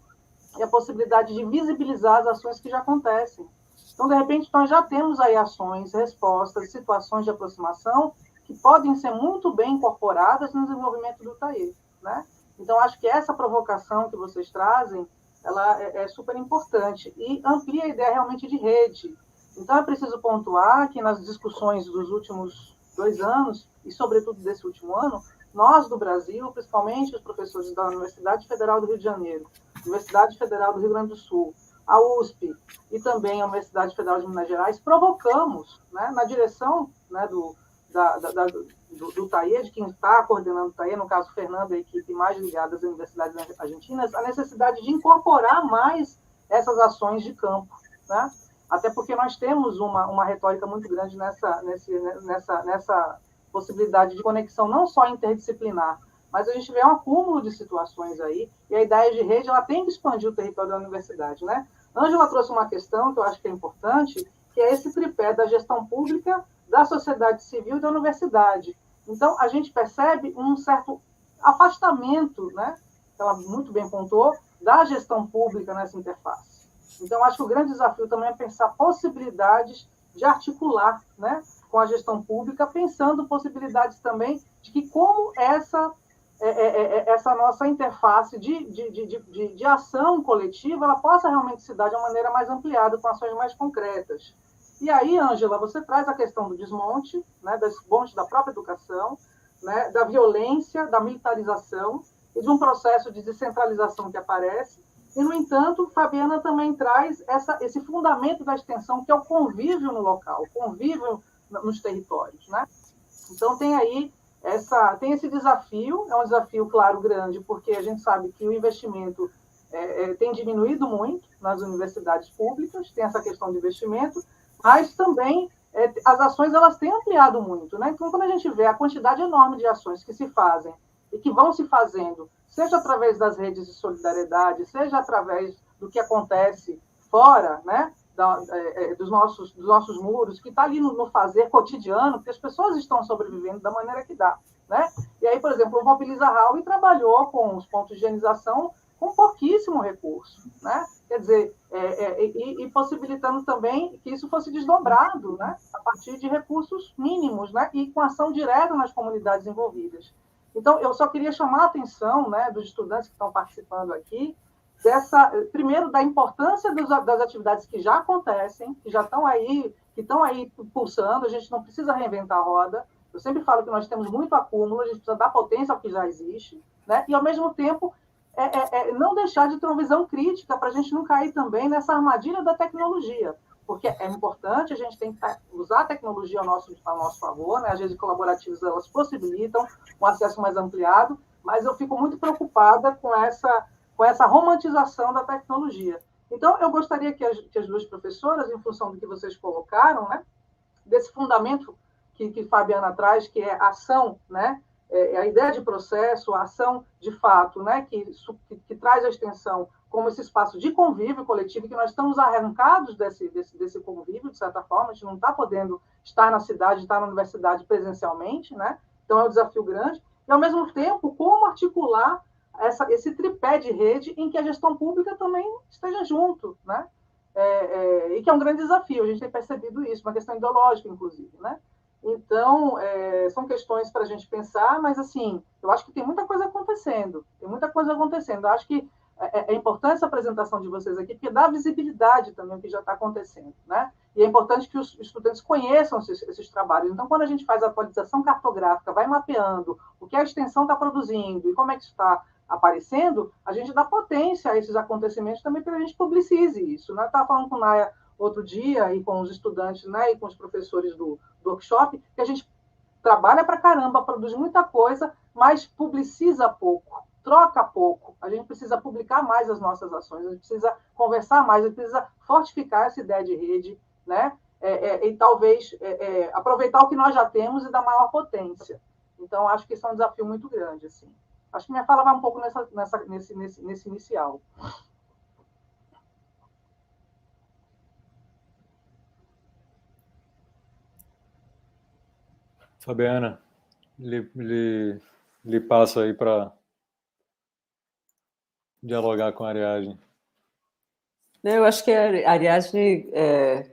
é a possibilidade de visibilizar as ações que já acontecem. Então, de repente, nós já temos aí ações, respostas, situações de aproximação que podem ser muito bem incorporadas no desenvolvimento do TAIE, né? Então, acho que essa provocação que vocês trazem, ela é super importante e amplia a ideia realmente de rede. Então, é preciso pontuar que nas discussões dos últimos 2 anos, e sobretudo desse último ano, Nós, do Brasil, principalmente os professores da Universidade Federal do Rio de Janeiro, Universidade Federal do Rio Grande do Sul, a USP e também a Universidade Federal de Minas Gerais, provocamos, né, na direção, né, do TAIE, de quem está coordenando o TAIE, no caso, o Fernando, a equipe mais ligada às universidades argentinas, a necessidade de incorporar mais essas ações de campo, né? Até porque nós temos uma retórica muito grande nessa possibilidade de conexão, não só interdisciplinar, mas a gente vê um acúmulo de situações aí, e a ideia de rede ela tem que expandir o território da universidade, né? Ângela trouxe uma questão que eu acho que é importante, que é esse tripé da gestão pública, da sociedade civil e da universidade. Então, a gente percebe um certo afastamento, né? Ela muito bem pontuou, da gestão pública nessa interface. Então, acho que o grande desafio também é pensar possibilidades de articular, né, com a gestão pública, pensando possibilidades também de que como essa nossa interface de ação coletiva ela possa realmente se dar de uma maneira mais ampliada, com ações mais concretas. E aí, Ângela, você traz a questão do desmonte, né, do desmonte da própria educação, né, da violência, da militarização e de um processo de descentralização que aparece. E, no entanto, Fabiana também traz esse fundamento da extensão, que é o convívio no local, o convívio nos territórios, né? Então, tem aí tem esse desafio, é um desafio, claro, grande, porque a gente sabe que o investimento tem diminuído muito nas universidades públicas, tem essa questão de investimento, mas também as ações elas têm ampliado muito, né? Então, quando a gente vê a quantidade enorme de ações que se fazem e que vão se fazendo, seja através das redes de solidariedade, seja através do que acontece fora, né, dos nossos muros, que está ali no fazer cotidiano, porque as pessoas estão sobrevivendo da maneira que dá, né? E aí, por exemplo, o Mobiliza Raul trabalhou com os pontos de higienização com pouquíssimo recurso, né? Quer dizer, e possibilitando também que isso fosse desdobrado, né, a partir de recursos mínimos, né, e com ação direta nas comunidades envolvidas. Então, eu só queria chamar a atenção, né, dos estudantes que estão participando aqui, primeiro, da importância das atividades que já acontecem, que estão aí pulsando, a gente não precisa reinventar a roda. Eu sempre falo que nós temos muito acúmulo, a gente precisa dar potência ao que já existe, né, e, ao mesmo tempo, não deixar de ter uma visão crítica para a gente não cair também nessa armadilha da tecnologia, porque é importante, a gente tem que usar a tecnologia ao nosso favor, né? As redes colaborativas elas possibilitam um acesso mais ampliado, mas eu fico muito preocupada com essa romantização da tecnologia. Então, eu gostaria que as duas professoras, em função do que vocês colocaram, né, desse fundamento que Fabiana traz, que é ação, né, a ideia de processo, a ação de fato, né, que traz a extensão como esse espaço de convívio coletivo, que nós estamos arrancados desse convívio, de certa forma, a gente não está podendo estar na cidade, estar na universidade presencialmente, né? Então é um desafio grande, e ao mesmo tempo, como articular esse tripé de rede em que a gestão pública também esteja junto, né? E que é um grande desafio, a gente tem percebido isso, uma questão ideológica, inclusive, né? Então, são questões para a gente pensar, mas, assim, eu acho que tem muita coisa acontecendo, Eu acho que é importante essa apresentação de vocês aqui, porque dá visibilidade também ao que já está acontecendo, né? E é importante que os estudantes conheçam esses trabalhos. Então, quando a gente faz a atualização cartográfica, vai mapeando o que a extensão está produzindo e como é que está aparecendo, a gente dá potência a esses acontecimentos também para a gente publicize isso, né? Eu estava falando com o Naya outro dia, e com os estudantes, né, e com os professores do workshop, que a gente trabalha para caramba, produz muita coisa, mas publiciza pouco, troca pouco. A gente precisa publicar mais as nossas ações, a gente precisa conversar mais, a gente precisa fortificar essa ideia de rede, né, e talvez aproveitar o que nós já temos e dar maior potência. Então, acho que esse é um desafio muito grande, assim. Acho que minha fala vai um pouco nesse inicial. Fabiana, lhe passo aí para dialogar com a Ariadne. Eu acho que a Ariadne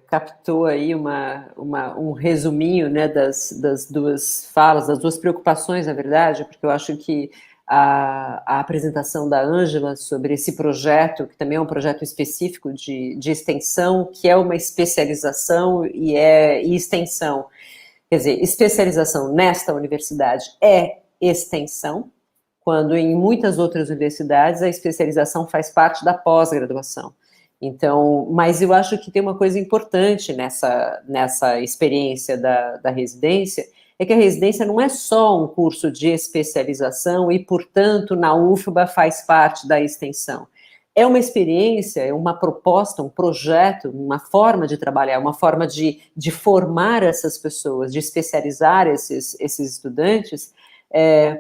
captou aí um resuminho, né, das duas falas, das duas preocupações, na verdade, porque eu acho que a apresentação da Ângela sobre esse projeto, que também é um projeto específico de extensão, que é uma especialização e extensão. Quer dizer, especialização nesta universidade é extensão, quando em muitas outras universidades a especialização faz parte da pós-graduação. Então, mas eu acho que tem uma coisa importante nessa experiência da residência, é que a residência não é só um curso de especialização e, portanto, na UFBA faz parte da extensão. É uma experiência, é uma proposta, um projeto, uma forma de trabalhar, uma forma de formar essas pessoas, de especializar esses estudantes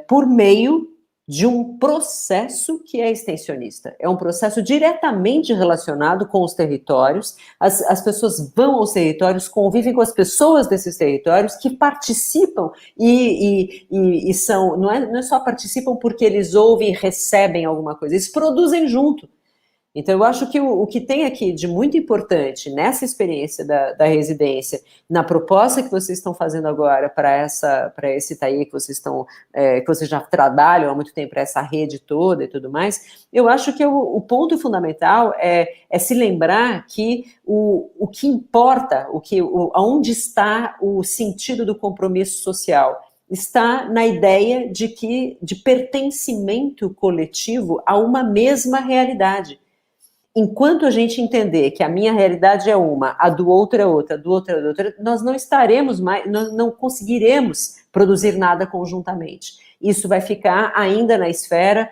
por meio de um processo que é extensionista. É um processo diretamente relacionado com os territórios. As pessoas vão aos territórios, convivem com as pessoas desses territórios que participam e são, não é só participam porque eles ouvem e recebem alguma coisa, eles produzem junto. Então, eu acho que o que tem aqui de muito importante nessa experiência da residência, na proposta que vocês estão fazendo agora para esse Itaí que vocês já trabalham há muito tempo, para essa rede toda e tudo mais, eu acho que o ponto fundamental é se lembrar que o que importa, aonde está o sentido do compromisso social, está na ideia de pertencimento coletivo a uma mesma realidade. Enquanto a gente entender que a minha realidade é uma, a do outro é outra, a do outro é outra, nós não estaremos mais, nós não conseguiremos produzir nada conjuntamente. Isso vai ficar ainda na esfera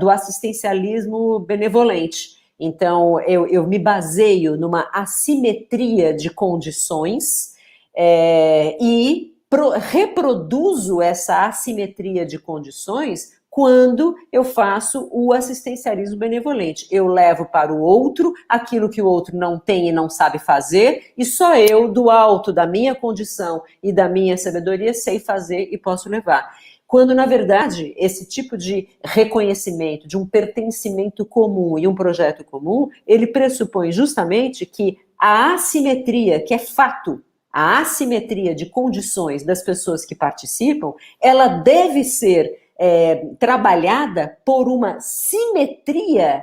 do assistencialismo benevolente. Então, eu me baseio numa assimetria de condições e reproduzo essa assimetria de condições quando eu faço o assistencialismo benevolente. Eu levo para o outro aquilo que o outro não tem e não sabe fazer, e só eu, do alto da minha condição e da minha sabedoria, sei fazer e posso levar. Quando, na verdade, esse tipo de reconhecimento, de um pertencimento comum e um projeto comum, ele pressupõe justamente que a assimetria, que é fato, a assimetria de condições das pessoas que participam, ela deve ser trabalhada por uma simetria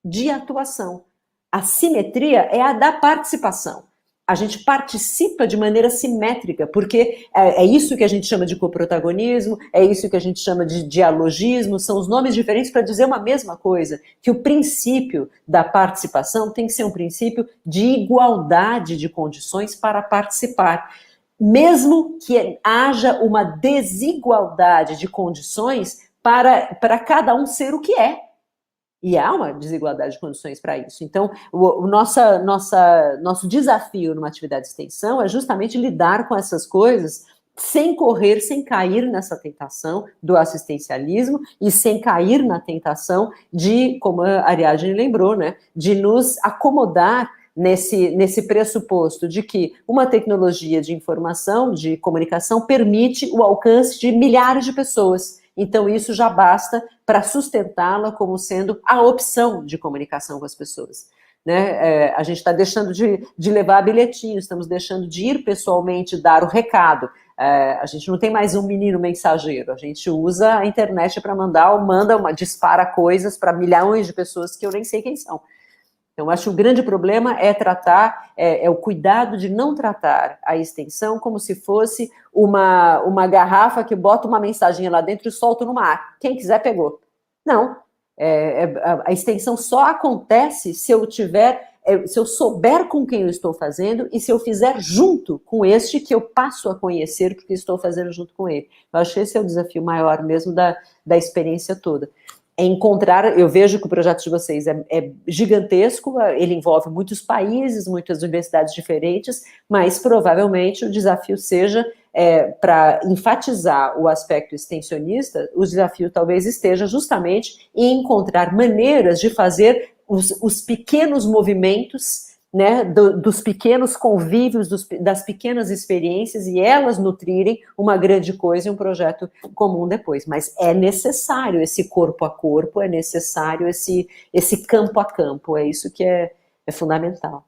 de atuação. A simetria é a da participação. A gente participa de maneira simétrica, porque é isso que a gente chama de coprotagonismo, é isso que a gente chama de dialogismo, são os nomes diferentes para dizer uma mesma coisa, que o princípio da participação tem que ser um princípio de igualdade de condições para participar. Mesmo que haja uma desigualdade de condições para cada um ser o que é. E há uma desigualdade de condições para isso. Então, o nosso desafio numa atividade de extensão é justamente lidar com essas coisas sem correr, sem cair nessa tentação do assistencialismo e sem cair na tentação de, como a Ariadne lembrou, né, de nos acomodar nesse pressuposto de que uma tecnologia de informação, de comunicação, permite o alcance de milhares de pessoas. Então, isso já basta para sustentá-la como sendo a opção de comunicação com as pessoas. Né? A gente está deixando de levar bilhetinhos, estamos deixando de ir pessoalmente dar o recado. A gente não tem mais um menino mensageiro, a gente usa a internet para dispara coisas para milhões de pessoas que eu nem sei quem são. Então, acho que o grande problema é o cuidado de não tratar a extensão como se fosse uma garrafa que bota uma mensagem lá dentro e solta no mar. Quem quiser, pegou. Não. A extensão só acontece se eu souber com quem eu estou fazendo e se eu fizer junto com este que eu passo a conhecer porque estou fazendo junto com ele. Eu acho que esse é o desafio maior mesmo da experiência toda. Eu vejo que o projeto de vocês é gigantesco, ele envolve muitos países, muitas universidades diferentes, mas provavelmente o desafio seja, para enfatizar o aspecto extensionista, o desafio talvez esteja justamente em encontrar maneiras de fazer os pequenos movimentos, né, dos pequenos convívios, das pequenas experiências e elas nutrirem uma grande coisa e um projeto comum depois. Mas é necessário esse corpo a corpo, é necessário esse campo a campo, é isso que é fundamental.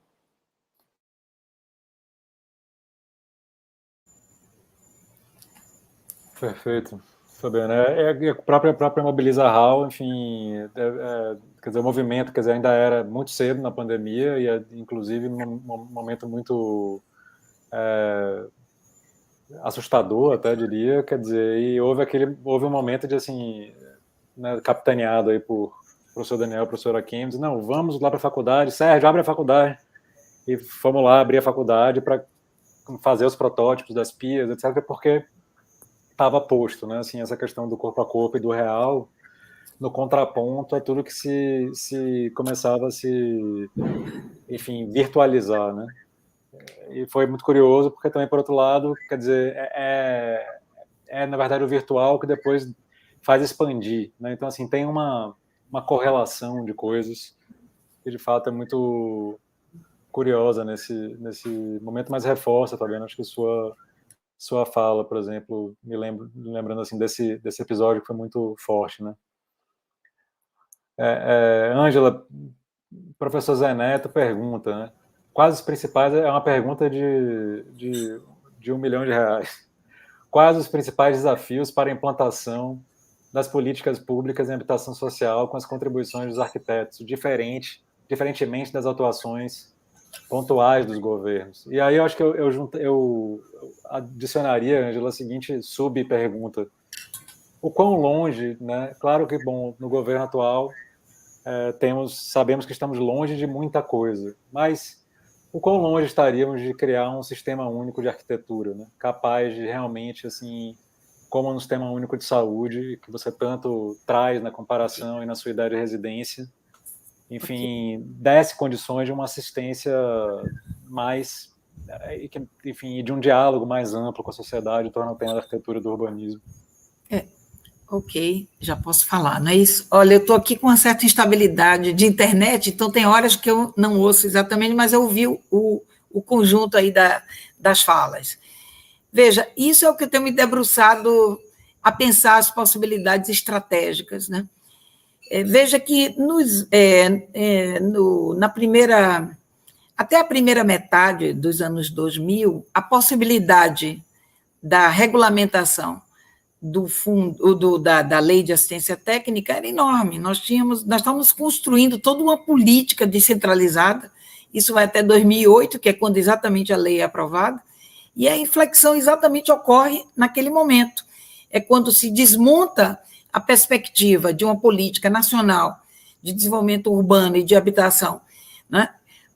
Perfeito. Fabiana, a própria Mobiliza Hall, enfim, quer dizer, o movimento, quer dizer, ainda era muito cedo na pandemia e, inclusive, um momento muito assustador, até diria, quer dizer, e houve um momento de, assim, né, capitaneado aí por professor Daniel, professora Kim, diz, não, vamos lá para a faculdade, Sérgio, abre a faculdade, e fomos lá abrir a faculdade para fazer os protótipos das pias, etc., porque estava posto, né, assim, essa questão do corpo a corpo e do real, no contraponto a tudo que se começava a se, enfim, virtualizar, né? E foi muito curioso, porque também, por outro lado, quer dizer, na verdade, o virtual que depois faz expandir, né? Então, assim, tem uma correlação de coisas que, de fato, é muito curiosa nesse momento, mas reforça também, acho que sua fala, por exemplo, lembrando, assim, desse episódio que foi muito forte, né? Ângela, professor Zé Neto pergunta, né? Quais os principais, é uma pergunta de R$1 milhão. Quais os principais desafios para a implantação das políticas públicas em habitação social com as contribuições dos arquitetos, diferentemente das atuações pontuais dos governos? E aí eu acho que eu adicionaria, Ângela, a seguinte sub-pergunta. O quão longe, né? Claro que, bom, no governo atual sabemos que estamos longe de muita coisa, mas o quão longe estaríamos de criar um sistema único de arquitetura, né? Capaz de realmente, assim, como no sistema único de saúde, que você tanto traz na comparação e na sua ideia de residência, enfim, desse condições de uma assistência mais, enfim, de um diálogo mais amplo com a sociedade, torna o tema da arquitetura e do urbanismo. Ok, já posso falar, não é isso? Olha, eu estou aqui com uma certa instabilidade de internet, então tem horas que eu não ouço exatamente, mas eu ouvi o conjunto aí das falas. Veja, isso é o que eu tenho me debruçado a pensar as possibilidades estratégicas, né? Veja que até a primeira metade dos anos 2000, a possibilidade da regulamentação da lei de assistência técnica era enorme. Nós estávamos construindo toda uma política descentralizada, isso vai até 2008, que é quando exatamente a lei é aprovada, e a inflexão exatamente ocorre naquele momento. É quando se desmonta a perspectiva de uma política nacional de desenvolvimento urbano e de habitação, né,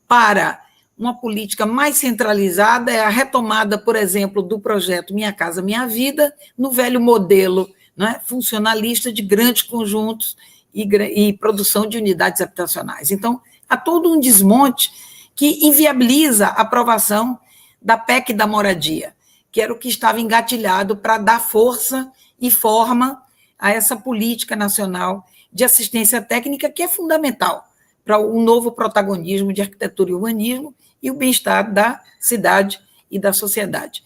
para uma política mais centralizada, é a retomada, por exemplo, do projeto Minha Casa Minha Vida, no velho modelo, né, funcionalista de grandes conjuntos e produção de unidades habitacionais. Então, há todo um desmonte que inviabiliza a aprovação da PEC da moradia, que era o que estava engatilhado para dar força e forma a essa política nacional de assistência técnica, que é fundamental para um novo protagonismo de arquitetura e urbanismo e o bem-estar da cidade e da sociedade.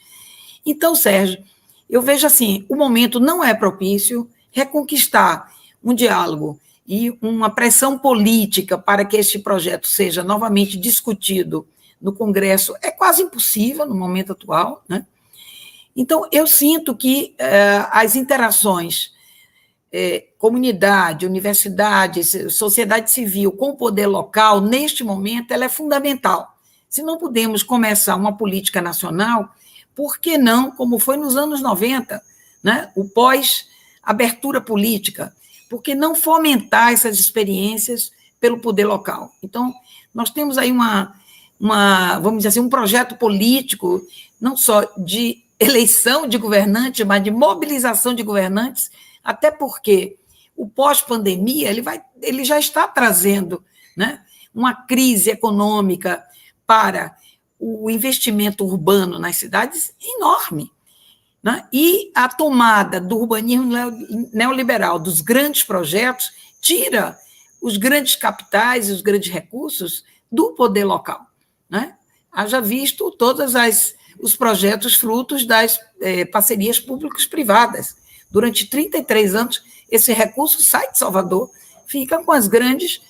Então, Sérgio, eu vejo assim, o momento não é propício, reconquistar um diálogo e uma pressão política para que este projeto seja novamente discutido no Congresso é quase impossível no momento atual, né? Então, eu sinto que as interações comunidade, universidade, sociedade civil com o poder local, neste momento, ela é fundamental. Se não podemos começar uma política nacional, por que não, como foi nos anos 90, né, o pós-abertura política, por que não fomentar essas experiências pelo poder local? Então, nós temos aí vamos dizer assim, um projeto político, não só de eleição de governantes, mas de mobilização de governantes, até porque o pós-pandemia ele já está trazendo, né, uma crise econômica para o investimento urbano nas cidades enorme, né? E a tomada do urbanismo neoliberal, dos grandes projetos, tira os grandes capitais e os grandes recursos do poder local, né? Haja visto todos os projetos frutos das parcerias públicos-privadas. Durante 33 anos, esse recurso sai de Salvador, fica com as grandes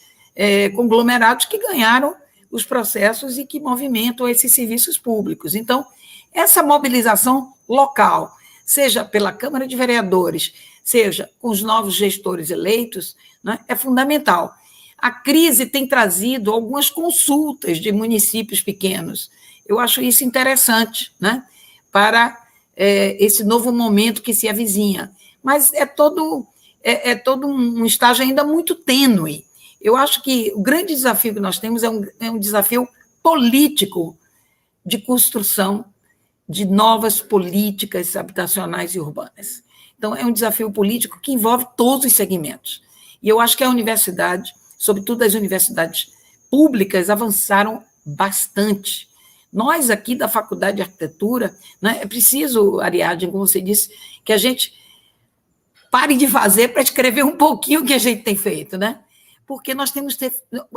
conglomerados que ganharam os processos e que movimentam esses serviços públicos. Então, essa mobilização local, seja pela Câmara de Vereadores, seja com os novos gestores eleitos, né, é fundamental. A crise tem trazido algumas consultas de municípios pequenos. Eu acho isso interessante, né, para esse novo momento que se avizinha. Mas é todo um estágio ainda muito tênue. Eu acho que o grande desafio que nós temos é um desafio político de construção de novas políticas habitacionais e urbanas. Então, é um desafio político que envolve todos os segmentos. E eu acho que a universidade, sobretudo as universidades públicas, avançaram bastante. Nós, aqui da Faculdade de Arquitetura, né, é preciso, Ariadne, como você disse, que a gente pare de fazer para escrever um pouquinho o que a gente tem feito, né? Porque nós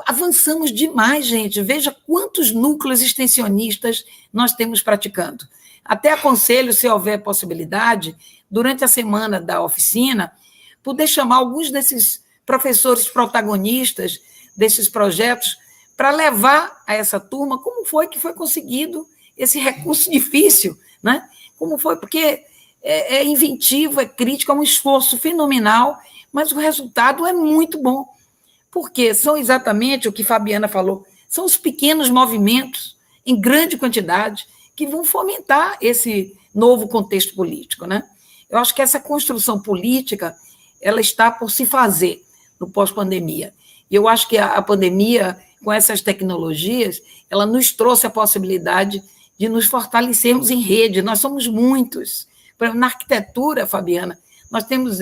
avançamos demais, gente. Veja quantos núcleos extensionistas nós temos praticando. Até aconselho, se houver possibilidade, durante a semana da oficina, poder chamar alguns desses professores protagonistas desses projetos para levar a essa turma como foi que foi conseguido esse recurso difícil, né? Como foi, porque é inventivo, é crítico, é um esforço fenomenal, mas o resultado é muito bom. Porque são exatamente o que Fabiana falou, são os pequenos movimentos, em grande quantidade, que vão fomentar esse novo contexto político, né? Eu acho que essa construção política, ela está por se fazer no pós-pandemia. E eu acho que a pandemia, com essas tecnologias, ela nos trouxe a possibilidade de nos fortalecermos em rede. Nós somos muitos. Por exemplo, na arquitetura, Fabiana, nós temos,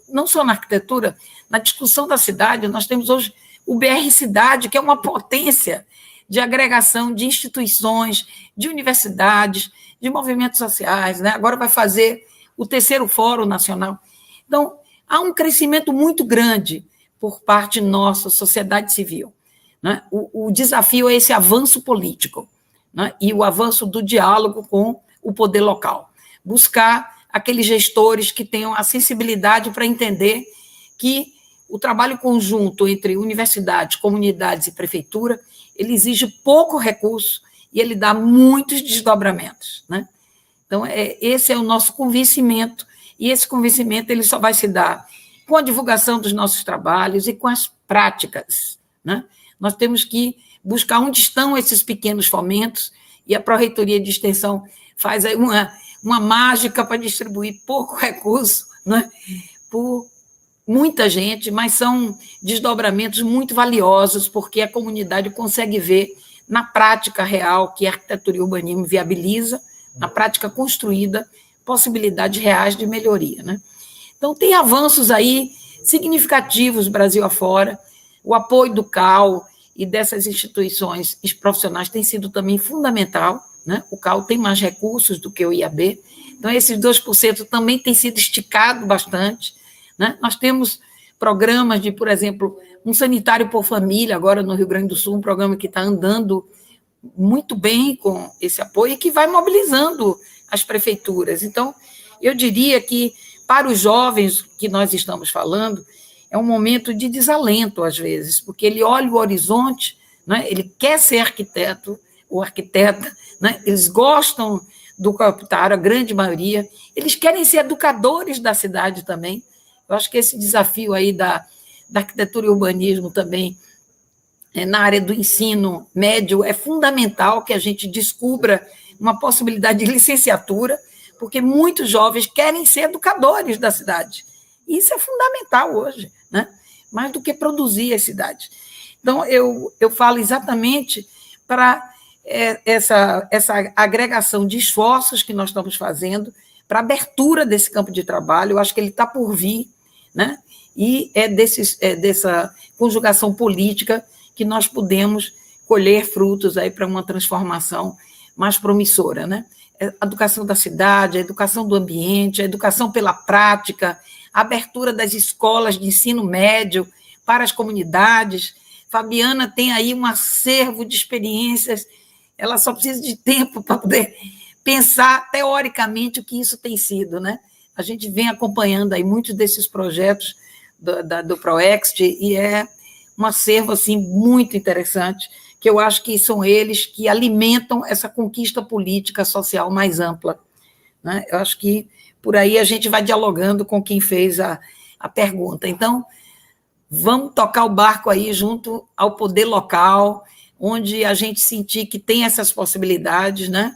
não só na arquitetura, na discussão da cidade, nós temos hoje o BR Cidade, que é uma potência de agregação de instituições, de universidades, de movimentos sociais, né? Agora vai fazer o 3º Fórum Nacional. Então, há um crescimento muito grande por parte nossa, sociedade civil, né? O desafio é esse avanço político, né? E o avanço do diálogo com o poder local. Buscar aqueles gestores que tenham a sensibilidade para entender que o trabalho conjunto entre universidades, comunidades e prefeitura, ele exige pouco recurso e ele dá muitos desdobramentos, né? Então, esse é o nosso convencimento, e esse convencimento ele só vai se dar com a divulgação dos nossos trabalhos e com as práticas, né? Nós temos que buscar onde estão esses pequenos fomentos, e a Pró-Reitoria de Extensão faz aí uma mágica para distribuir pouco recurso, né, por muita gente, mas são desdobramentos muito valiosos, porque a comunidade consegue ver na prática real que a arquitetura e urbanismo viabiliza, na prática construída, possibilidades reais de melhoria, né? Então, tem avanços aí significativos Brasil afora, o apoio do CAU e dessas instituições profissionais tem sido também fundamental, né? O CAU tem mais recursos do que o IAB, então esses 2% também tem sido esticado bastante, né? Nós temos programas de, por exemplo, um sanitário por família, agora no Rio Grande do Sul, um programa que está andando muito bem com esse apoio e que vai mobilizando as prefeituras. Então, eu diria que, para os jovens que nós estamos falando, é um momento de desalento, às vezes, porque ele olha o horizonte, né? Ele quer ser arquiteto ou arquiteta, né? Eles gostam do cooptar, a grande maioria, eles querem ser educadores da cidade também. Eu acho que esse desafio aí da arquitetura e urbanismo também, na área do ensino médio, é fundamental que a gente descubra uma possibilidade de licenciatura, porque muitos jovens querem ser educadores da cidade. Isso é fundamental hoje, né? Mais do que produzir as cidades. Então, eu falo exatamente para essa agregação de esforços que nós estamos fazendo para a abertura desse campo de trabalho. Eu acho que ele está por vir, né? E dessa conjugação política que nós podemos colher frutos aí para uma transformação mais promissora, né? A educação da cidade, a educação do ambiente, a educação pela prática, a abertura das escolas de ensino médio para as comunidades. Fabiana tem aí um acervo de experiências, ela só precisa de tempo para poder pensar teoricamente o que isso tem sido, né? A gente vem acompanhando aí muitos desses projetos do Proext e é um acervo assim, muito interessante, que eu acho que são eles que alimentam essa conquista política social mais ampla, né? Eu acho que por aí a gente vai dialogando com quem fez a pergunta. Então, vamos tocar o barco aí junto ao poder local, onde a gente sentir que tem essas possibilidades, né?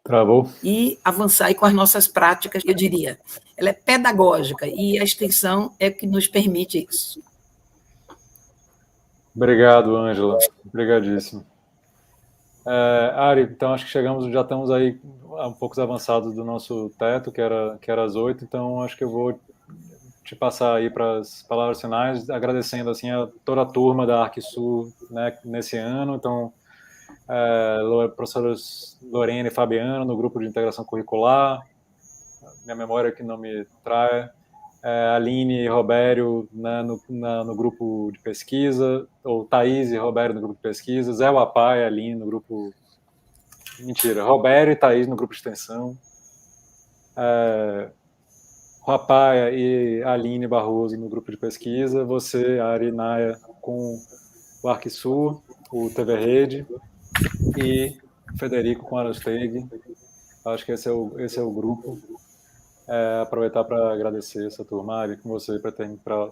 Travou. E avançar aí com as nossas práticas, eu diria. Ela é pedagógica e a extensão é que nos permite isso. Obrigado, Ângela. Obrigadíssimo. Ari, então acho que já estamos aí um pouco avançados do nosso teto, que era às 8, então acho que eu vou te passar aí para as palavras finais, agradecendo assim a toda a turma da ArcSul, né, nesse ano. Então, professoras Lorena e Fabiano no grupo de integração curricular, minha memória que não me trai, Aline e Robério, né, no grupo de pesquisa, ou Thaís e Robério no grupo de pesquisa, Zé Wapai e Aline no grupo... Mentira, Robério e Thaís no grupo de extensão, Rapaia e Aline Barroso no grupo de pesquisa, você, Ari Naya, com o ArcSul, o TV Rede, e Federico com a Arosteg. Acho que esse é o grupo. Aproveitar para agradecer essa turma, Ari, com você, para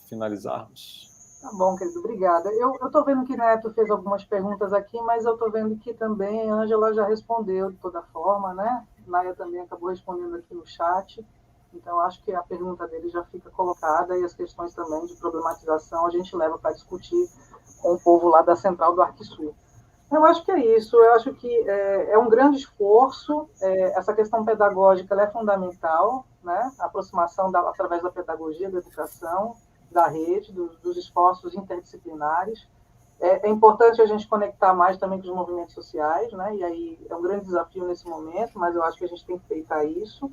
finalizarmos. Tá bom, querido, obrigada. Eu estou vendo que Neto fez algumas perguntas aqui, mas eu estou vendo que também a Ângela já respondeu de toda forma, né? Naya também acabou respondendo aqui no chat. Então, acho que a pergunta dele já fica colocada e as questões também de problematização a gente leva para discutir com o povo lá da central do ArcSul. Eu acho que é isso, eu acho que é um grande esforço, essa questão pedagógica ela é fundamental, né? A aproximação através da pedagogia, da educação, da rede, dos esforços interdisciplinares. É importante a gente conectar mais também com os movimentos sociais, né? E aí é um grande desafio nesse momento, mas eu acho que a gente tem que feitar isso.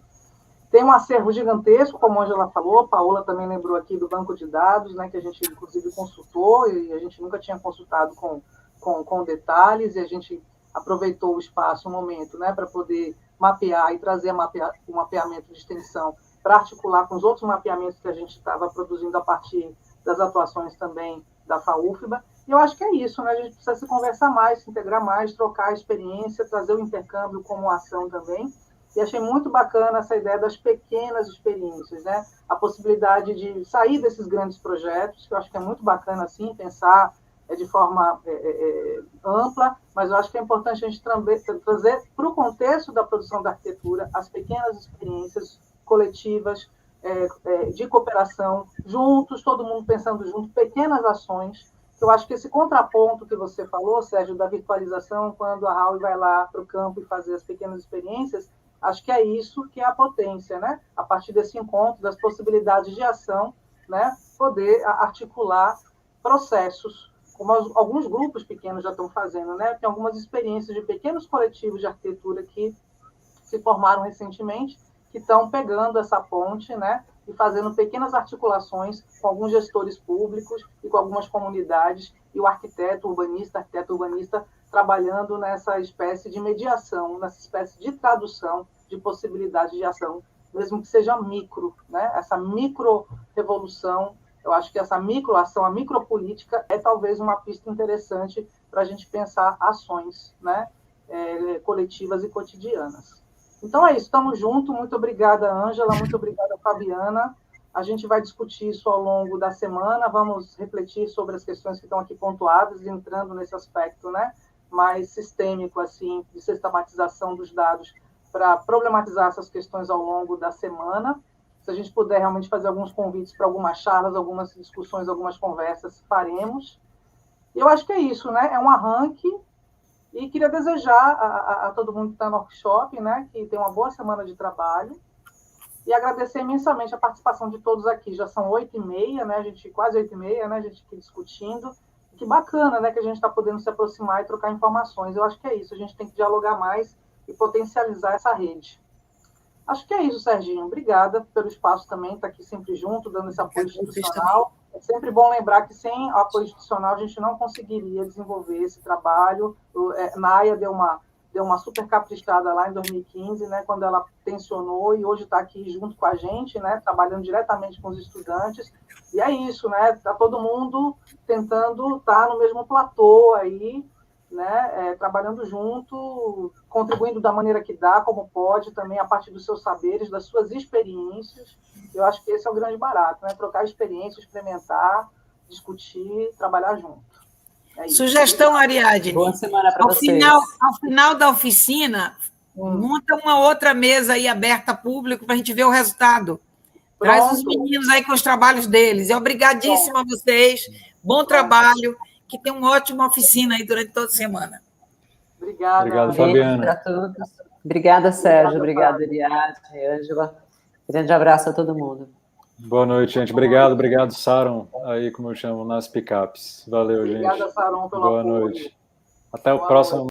Tem um acervo gigantesco, como a Ângela falou, a Paola também lembrou aqui do banco de dados, né, que a gente, inclusive, consultou, e a gente nunca tinha consultado com detalhes, e a gente aproveitou o espaço, o momento, né, para poder mapear e trazer o mapeamento de extensão para articular com os outros mapeamentos que a gente estava produzindo a partir das atuações também da FAUFBA. E eu acho que é isso, né? A gente precisa se conversar mais, se integrar mais, trocar a experiência, trazer o intercâmbio como ação também. E achei muito bacana essa ideia das pequenas experiências, né? A possibilidade de sair desses grandes projetos, que eu acho que é muito bacana, assim, pensar de forma ampla, mas eu acho que é importante a gente trazer para o contexto da produção da arquitetura as pequenas experiências coletivas, de cooperação, juntos, todo mundo pensando junto, pequenas ações. Eu acho que esse contraponto que você falou, Sérgio, da virtualização, quando a Raul vai lá para o campo e fazer as pequenas experiências, acho que é isso que é a potência, né? A partir desse encontro, das possibilidades de ação, né? Poder articular processos, como alguns grupos pequenos já estão fazendo, né? Tem algumas experiências de pequenos coletivos de arquitetura que se formaram recentemente, que estão pegando essa ponte, né? E fazendo pequenas articulações com alguns gestores públicos e com algumas comunidades, e o arquiteto urbanista, trabalhando nessa espécie de mediação, nessa espécie de tradução de possibilidades de ação, mesmo que seja micro, né? Essa micro-revolução, eu acho que essa microação, a micropolítica, é talvez uma pista interessante para a gente pensar ações, né? Coletivas e cotidianas. Então é isso, estamos juntos. Muito obrigada, Ângela, muito obrigada, Fabiana. A gente vai discutir isso ao longo da semana, vamos refletir sobre as questões que estão aqui pontuadas, entrando nesse aspecto, né, mais sistêmico, assim, de sistematização dos dados, para problematizar essas questões ao longo da semana. Se a gente puder realmente fazer alguns convites para algumas charlas, algumas discussões, algumas conversas, faremos. E eu acho que é isso, né? É um arranque. E queria desejar a todo mundo que está no workshop, né, que tem uma boa semana de trabalho, e agradecer imensamente a participação de todos aqui. Já são 8h30, né, quase 8h30, né, a gente aqui discutindo. Que bacana, né, que a gente está podendo se aproximar e trocar informações. Eu acho que é isso, a gente tem que dialogar mais e potencializar essa rede. Acho que é isso, Serginho. Obrigada pelo espaço também, estar aqui sempre junto, dando esse apoio institucional. É sempre bom lembrar que sem apoio institucional a gente não conseguiria desenvolver esse trabalho. Naya deu uma super caprichada lá em 2015, né, quando ela tensionou, e hoje está aqui junto com a gente, né, trabalhando diretamente com os estudantes. E é isso, né? Está todo mundo tentando estar no mesmo platô aí, né, trabalhando junto, contribuindo da maneira que dá, como pode, também a partir dos seus saberes, das suas experiências. Eu acho que esse é o grande barato, né? Trocar experiência, experimentar, discutir, trabalhar junto. Sugestão, Ariadne. Boa semana para vocês. Ao final da oficina, Monta uma outra mesa aí aberta a público para a gente ver o resultado. Traz os meninos aí com os trabalhos deles. E obrigadíssima a vocês. Bom trabalho. Que tenham uma ótima oficina aí durante toda a semana. Obrigada. Obrigado, Fabiana. Para todos. Obrigada, Sérgio. Obrigada, Ariadne, Ângela. Grande abraço a todo mundo. Boa noite, gente. Obrigado, Saron, aí, como eu chamo, nas picapes. Valeu, gente. Obrigada, Saron, pelo Boa apoio. noite. Até o próximo.